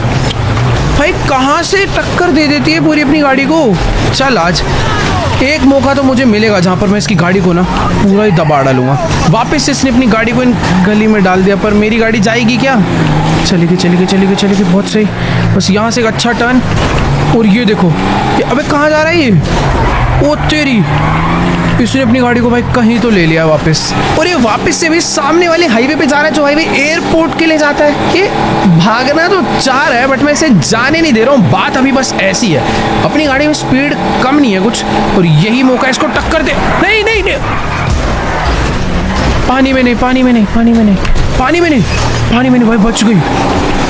भाई कहाँ से टक्कर दे देती है पूरी अपनी गाड़ी को। चल आज एक मौका तो मुझे मिलेगा जहाँ पर मैं इसकी गाड़ी को ना पूरा ही दबा डालूंगा। वापस इसने अपनी गाड़ी को इन गली में डाल दिया, पर मेरी गाड़ी जाएगी क्या? चलेगी चलेगी चलेगी चलेगी, बहुत सही। बस यहाँ से एक अच्छा टर्न, और ये देखो ये, अबे कहाँ जा रहा है ये? ओ तेरी, इसने अपनी गाड़ी को भाई कहीं तो ले लिया वापस, और ये वापस से भी सामने वाले हाईवे पे जा रहा है, जो हाईवे एयरपोर्ट के लिए जाता है। ये भागना तो चाह रहा है, बट मैं इसे जाने नहीं दे रहा हूँ। बात अभी बस ऐसी है, अपनी गाड़ी में स्पीड कम नहीं है कुछ, और यही मौका इसको टक्कर दे। नहीं नहीं नहीं, पानी में नहीं, पानी में नहीं, पानी में नहीं, पानी में नहीं, पानी में नहीं भाई, बच गई।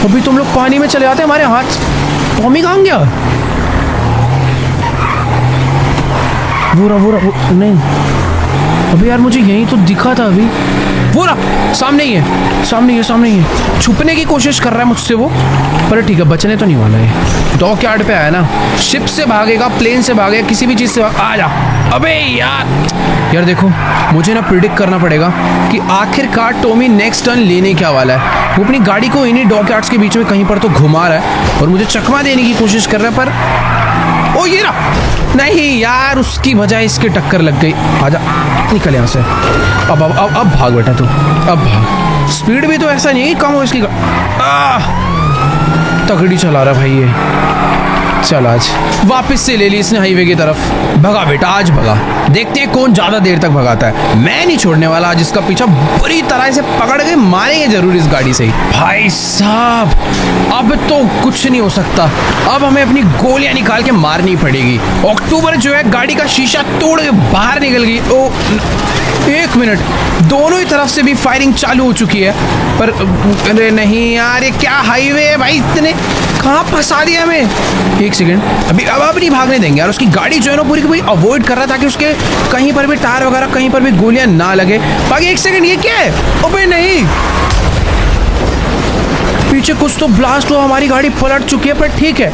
अभी तुम लोग पानी में चले आते, हमारे हाथ। टॉमी कहाँ गया? वो नहीं, अभी यार मुझे यहीं तो दिखा था अभी। वो रहा, सामने ही है, सामने ही है, सामने ही है। छुपने की कोशिश कर रहा है मुझसे वो, पर ठीक है, बचने तो नहीं वाला है। डॉक यार्ड पे आया ना, शिप से भागेगा, प्लेन से भागेगा, किसी भी चीज़ से आ जा। अबे यार देखो, मुझे ना प्रिडिक्ट करना पड़ेगा कि आखिरकार टॉमी नेक्स्ट टर्न लेने क्या वाला है। वो अपनी गाड़ी को इन्हीं डॉक यार्ड्स के बीच में कहीं पर तो घुमा रहा है और मुझे चकमा देने की कोशिश कर रहा है, पर ओ ये रहा, नहीं यार, उसकी वजह इसके टक्कर लग गई। आजा, निकल यहाँ से। अब भाग बेटा तू, अब भाग। स्पीड भी तो ऐसा नहीं कम हो इसकी। तगड़ी चला रहा भाई ये। चल आज वापस से ले ली इसने हाईवे की तरफ। भगा बेटा, आज भगा। देखते हैं कौन ज्यादा देर तक भगाता है। मैं नहीं छोड़ने वाला आज इसका पीछा, बुरी तरह से पकड़ के मारेंगे जरूर इस गाड़ी से ही। भाई साहब, अब तो कुछ नहीं हो सकता, अब हमें अपनी गोलियां निकाल के मारनी पड़ेगी। अक्टूबर जो है गाड़ी का शीशा तोड़ के बाहर निकल गई। ओ एक मिनट, दोनों ही तरफ से भी फायरिंग चालू हो चुकी है, पर अरे नहीं यार, ये क्या हाईवे है भाई, इतने कहाँ फंसा दिया हमें। एक सेकंड, अब नहीं भागने देंगे यार। उसकी गाड़ी जो है ना पूरी की पूरी अवॉइड कर रहा था, ताकि उसके कहीं पर भी टायर वगैरह कहीं पर भी गोलियां ना लगे। बाकी एक सेकंड, ये क्या है? अबे नहीं, पीछे कुछ तो ब्लास्ट हुआ, हमारी गाड़ी पलट चुकी है, पर ठीक है,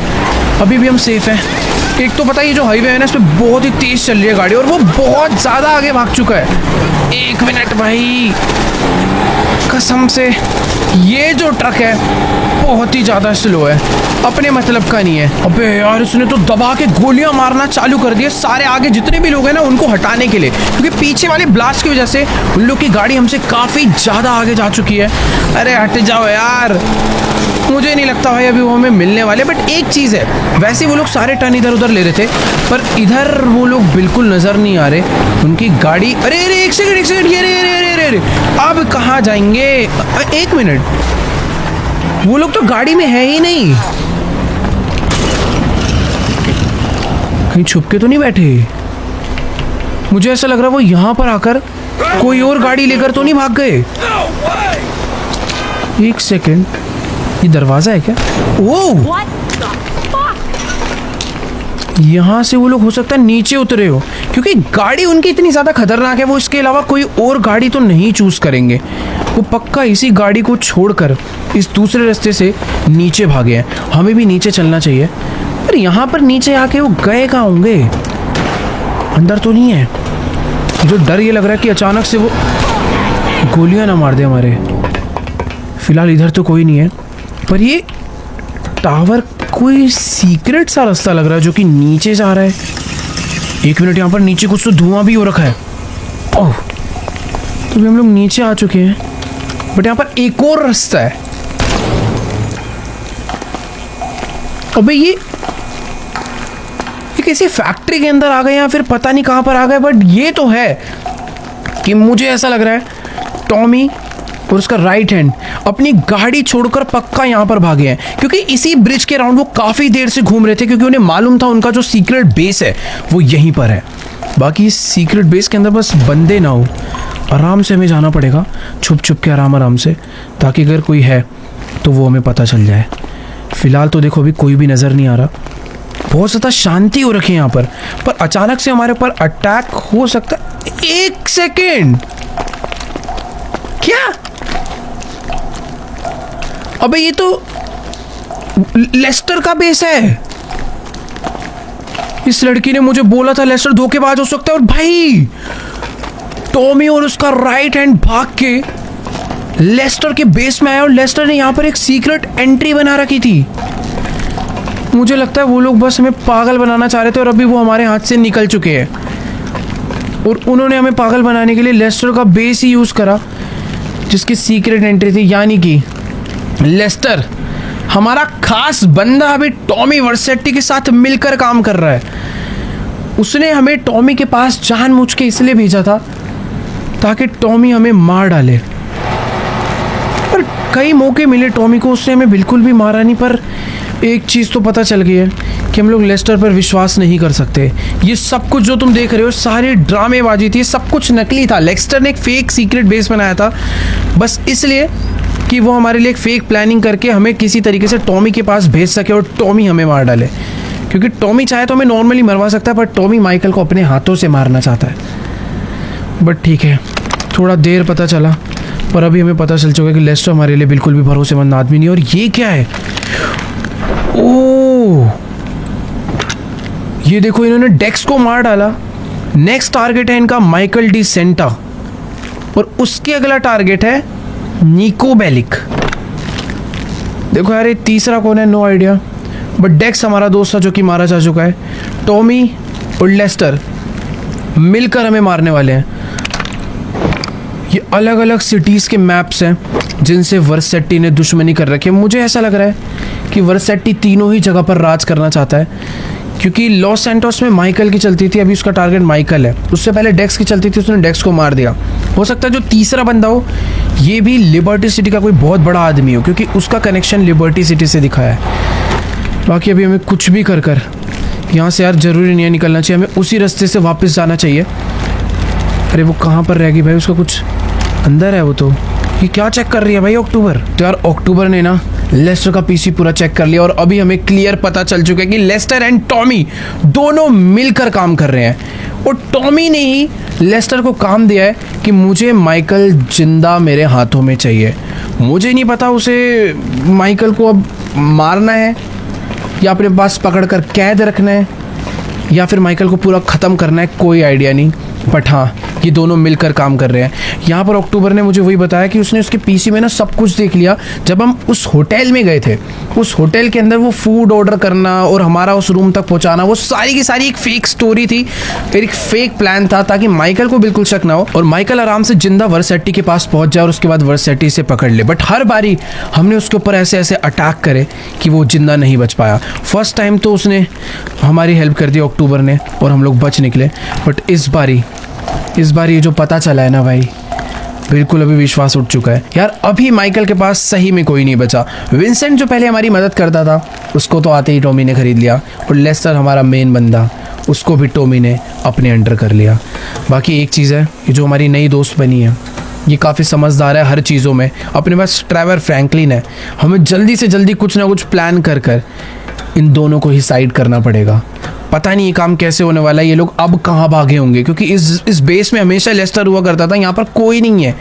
अभी भी हम सेफ हैं। एक तो पता है ये जो हाईवे है ना, इस पर बहुत ही तेज चल रही है गाड़ी, और वो बहुत ज़्यादा आगे भाग चुका है। एक मिनट भाई, कसम से ये जो ट्रक है बहुत ही ज़्यादा स्लो है, अपने मतलब का नहीं है। अबे यार, इसने तो दबा के गोलियां मारना चालू कर दिया सारे आगे जितने भी लोग हैं ना उनको हटाने के लिए, क्योंकि पीछे वाले ब्लास्ट की वजह से उन लोग की गाड़ी हमसे काफ़ी ज़्यादा आगे जा चुकी है। अरे हट जाओ यार, मुझे नहीं लगता भाई अभी वो हमें मिलने वाले। बट एक चीज़ है, वैसे वो लोग सारे टर्न इधर उधर ले रहे थे, पर इधर वो लोग बिल्कुल नज़र नहीं आ रहे। उनकी गाड़ी, अरे अरे एक सेकंड ये अरे अब कहाँ जाएंगे? एक मिनट, वो लोग तो गाड़ी में है ही नहीं। कहीं छुप के तो नहीं बैठे? मुझे ऐसा लग रहा है वो यहाँ पर आकर कोई और गाड़ी लेकर तो नहीं भाग गए। एक सेकंड, ये दरवाजा है क्या? ओ, यहाँ से वो लोग हो सकता है नीचे उतरे हो, क्योंकि गाड़ी उनकी इतनी ज़्यादा खतरनाक है, वो इसके अलावा कोई और गाड़ी तो नहीं चूज़ करेंगे। वो पक्का इसी गाड़ी को छोड़कर इस दूसरे रास्ते से नीचे भागे हैं। हमें भी नीचे चलना चाहिए। पर यहाँ पर नीचे आके वो गए कहाँ होंगे? अंदर तो नहीं है। जो डर ये लग रहा है कि अचानक से वो गोलियां ना मार दे हमारे। फिलहाल इधर तो कोई नहीं है, पर ये टावर कोई सीक्रेट सा रास्ता लग रहा है जो कि नीचे जा रहा है। एक मिनट, यहाँ पर नीचे कुछ तो धुआं भी हो रखा है। ओह, तो भी हम लोग नीचे आ चुके हैं, बट यहाँ पर एक और रास्ता है। अबे ये किसी फैक्ट्री के अंदर आ गए या फिर पता नहीं कहाँ पर आ गए, बट ये तो है कि मुझे ऐसा लग रहा है टॉमी और उसका राइट हैंड अपनी गाड़ी छोड़कर पक्का यहाँ पर भागे हैं, क्योंकि इसी ब्रिज के अराउंड वो काफ़ी देर से घूम रहे थे, क्योंकि उन्हें मालूम था उनका जो सीक्रेट बेस है वो यहीं पर है। बाकी इस सीक्रेट बेस के अंदर बस बंदे ना हो, आराम से हमें जाना पड़ेगा, छुप छुप के आराम से, ताकि अगर कोई है तो वो हमें पता चल जाए। फिलहाल तो देखो अभी कोई भी नज़र नहीं आ रहा, बहुत ज़्यादा शांति हो रखी है यहाँ पर अचानक से हमारे ऊपर अटैक हो सकता है। एक सेकेंड, क्या? अबे ये तो लेस्टर का बेस है। इस लड़की ने मुझे बोला था लेस्टर धोखेबाज हो सकता है, और भाई टॉमी और उसका राइट हैंड भाग के लेस्टर के बेस में आया, और लेस्टर ने यहाँ पर एक सीक्रेट एंट्री बना रखी थी। मुझे लगता है वो लोग बस हमें पागल बनाना चाह रहे थे, और अभी वो हमारे हाथ से निकल चुके हैं, और उन्होंने हमें पागल बनाने के लिए लेस्टर का बेस ही यूज़ करा, जिसकी सीक्रेट एंट्री थी। यानी कि लेस्टर, हमारा खास बंदा, अभी टॉमी वर्सेटी के साथ मिलकर काम कर रहा है। उसने हमें टॉमी के पास जानबूझ के इसलिए भेजा था ताकि टॉमी हमें मार डाले, पर कई मौके मिले टॉमी को, उसने हमें बिल्कुल भी मारा नहीं। पर एक चीज़ तो पता चल गई है कि हम लोग लेस्टर पर विश्वास नहीं कर सकते। ये सब कुछ जो तुम देख रहे हो सारी ड्रामेबाजी थी, सब कुछ नकली था। लेस्टर ने एक फेक सीक्रेट बेस बनाया था बस इसलिए कि वो हमारे लिए एक फेक प्लानिंग करके हमें किसी तरीके से टॉमी के पास भेज सके और टॉमी हमें मार डाले, क्योंकि टॉमी चाहे तो हमें नॉर्मली मरवा सकता है, पर टॉमी माइकल को अपने हाथों से मारना चाहता है। बट ठीक है, थोड़ा देर पता चला, पर अभी हमें पता चल चुका है कि लेस्टर हमारे लिए बिल्कुल भी भरोसेमंद आदमी नहीं। और ये क्या है? ओह, ये देखो, इन्होंने डेक्स को मार डाला। नेक्स्ट टारगेट है इनका माइकल डी सेंटा, और उसके अगला टारगेट है निको बेलिक। देखो यार, ये तीसरा कौन है? नो आइडिया, बट डेक्स हमारा दोस्त था जो कि मारा जा चुका है। टॉमी और लेस्टर मिलकर हमें मारने वाले हैं। ये अलग अलग सिटीज़ के मैप्स हैं जिनसे वर्सेटी ने दुश्मनी कर रखी है। मुझे ऐसा लग रहा है कि वर्सेटी तीनों ही जगह पर राज करना चाहता है, क्योंकि लॉस सैंटोस में माइकल की चलती थी, अभी उसका टारगेट माइकल है। उससे पहले डेक्स की चलती थी, उसने डेक्स को मार दिया। हो सकता है जो तीसरा बंदा हो ये भी लिबर्टी सिटी का कोई बहुत बड़ा आदमी हो, क्योंकि उसका कनेक्शन लिबर्टी सिटी से दिखाया है। बाकी अभी हमें कुछ भी कर यहाँ से यार ज़रूरी नहीं है निकलना चाहिए, हमें उसी रास्ते से वापस जाना चाहिए। अरे वो कहाँ पर रहेगी भाई? उसका कुछ अंदर है वो तो। ये क्या चेक कर रही है भाई अक्टूबर? तो यार अक्टूबर ने ना लेस्टर का पीसी पूरा चेक कर लिया, और अभी हमें क्लियर पता चल चुका है कि लेस्टर एंड टॉमी दोनों मिलकर काम कर रहे हैं, और टॉमी ने ही लेस्टर को काम दिया है कि मुझे माइकल जिंदा मेरे हाथों में चाहिए। मुझे नहीं पता उसे माइकल को अब मारना है या अपने पास पकड़ कर कैद रखना है या फिर माइकल को पूरा ख़त्म करना है, कोई आइडिया नहीं। बट हाँ, ये दोनों मिलकर काम कर रहे हैं। यहाँ पर अक्टूबर ने मुझे वही बताया कि उसने उसके पीसी में ना सब कुछ देख लिया। जब हम उस होटल में गए थे, उस होटल के अंदर वो फूड ऑर्डर करना और हमारा उस रूम तक पहुंचाना, वो सारी की सारी एक फेक स्टोरी थी, फिर एक फेक प्लान था ताकि माइकल को बिल्कुल शक ना हो और माइकल आराम से जिंदा वर्सेटी के पास पहुंच जाए और उसके बाद वर्सेटी से पकड़ ले। बट हर बारी हमने उसके ऊपर ऐसे ऐसे अटैक करे कि वो जिंदा नहीं बच पाया। फर्स्ट टाइम तो उसने हमारी हेल्प कर दी अक्टूबर ने और हम लोग बच निकले। बट इस बार ये जो पता चला है ना भाई, बिल्कुल अभी विश्वास उठ चुका है यार। अभी माइकल के पास सही में कोई नहीं बचा। विंसेंट जो पहले हमारी मदद करता था, उसको तो आते ही टॉमी ने खरीद लिया और लेस्टर हमारा मेन बंदा, उसको भी टॉमी ने अपने अंडर कर लिया। बाकी एक चीज़ है, ये जो हमारी नई दोस्त बनी है, ये काफ़ी समझदार है हर चीज़ों में। अपने पास ट्रेवर फ्रैंकलिन है। हमें जल्दी से जल्दी कुछ ना कुछ प्लान कर इन दोनों को ही साइड करना पड़ेगा। पता नहीं ये काम कैसे होने वाला है, ये लोग अब कहाँ भागे होंगे, क्योंकि इस बेस में हमेशा लेस्टर हुआ करता था, यहाँ पर कोई नहीं है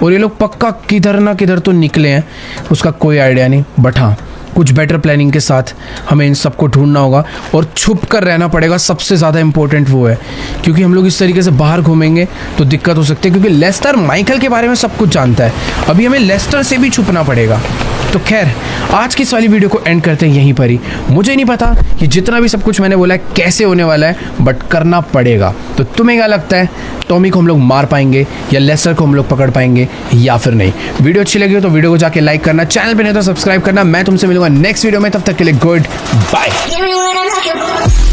और ये लोग पक्का किधर ना किधर तो निकले हैं, उसका कोई आइडिया नहीं। बट हाँ, कुछ बेटर प्लानिंग के साथ हमें इन सबको ढूंढना होगा और छुप कर रहना पड़ेगा। सबसे ज़्यादा इंपॉर्टेंट वो है, क्योंकि हम लोग इस तरीके से बाहर घूमेंगे तो दिक्कत हो सकती है, क्योंकि लेस्टर माइकल के बारे में सब कुछ जानता है। अभी हमें लेस्टर से भी छुपना पड़ेगा। तो खैर, आज की इस वाली वीडियो को एंड करते हैं यहीं पर ही। मुझे नहीं पता कि जितना भी सब कुछ मैंने बोला है कैसे होने वाला है, बट करना पड़ेगा। तो तुम्हें क्या लगता है, टॉमी को हम लोग मार पाएंगे या लेस्टर को हम लोग पकड़ पाएंगे या फिर नहीं? वीडियो अच्छी लगी हो तो वीडियो को जाके लाइक करना, चैनल पे नहीं तो सब्सक्राइब करना। मैं तुमसे मिलूंगा नेक्स्ट वीडियो में, तब तक के लिए गुड बाय।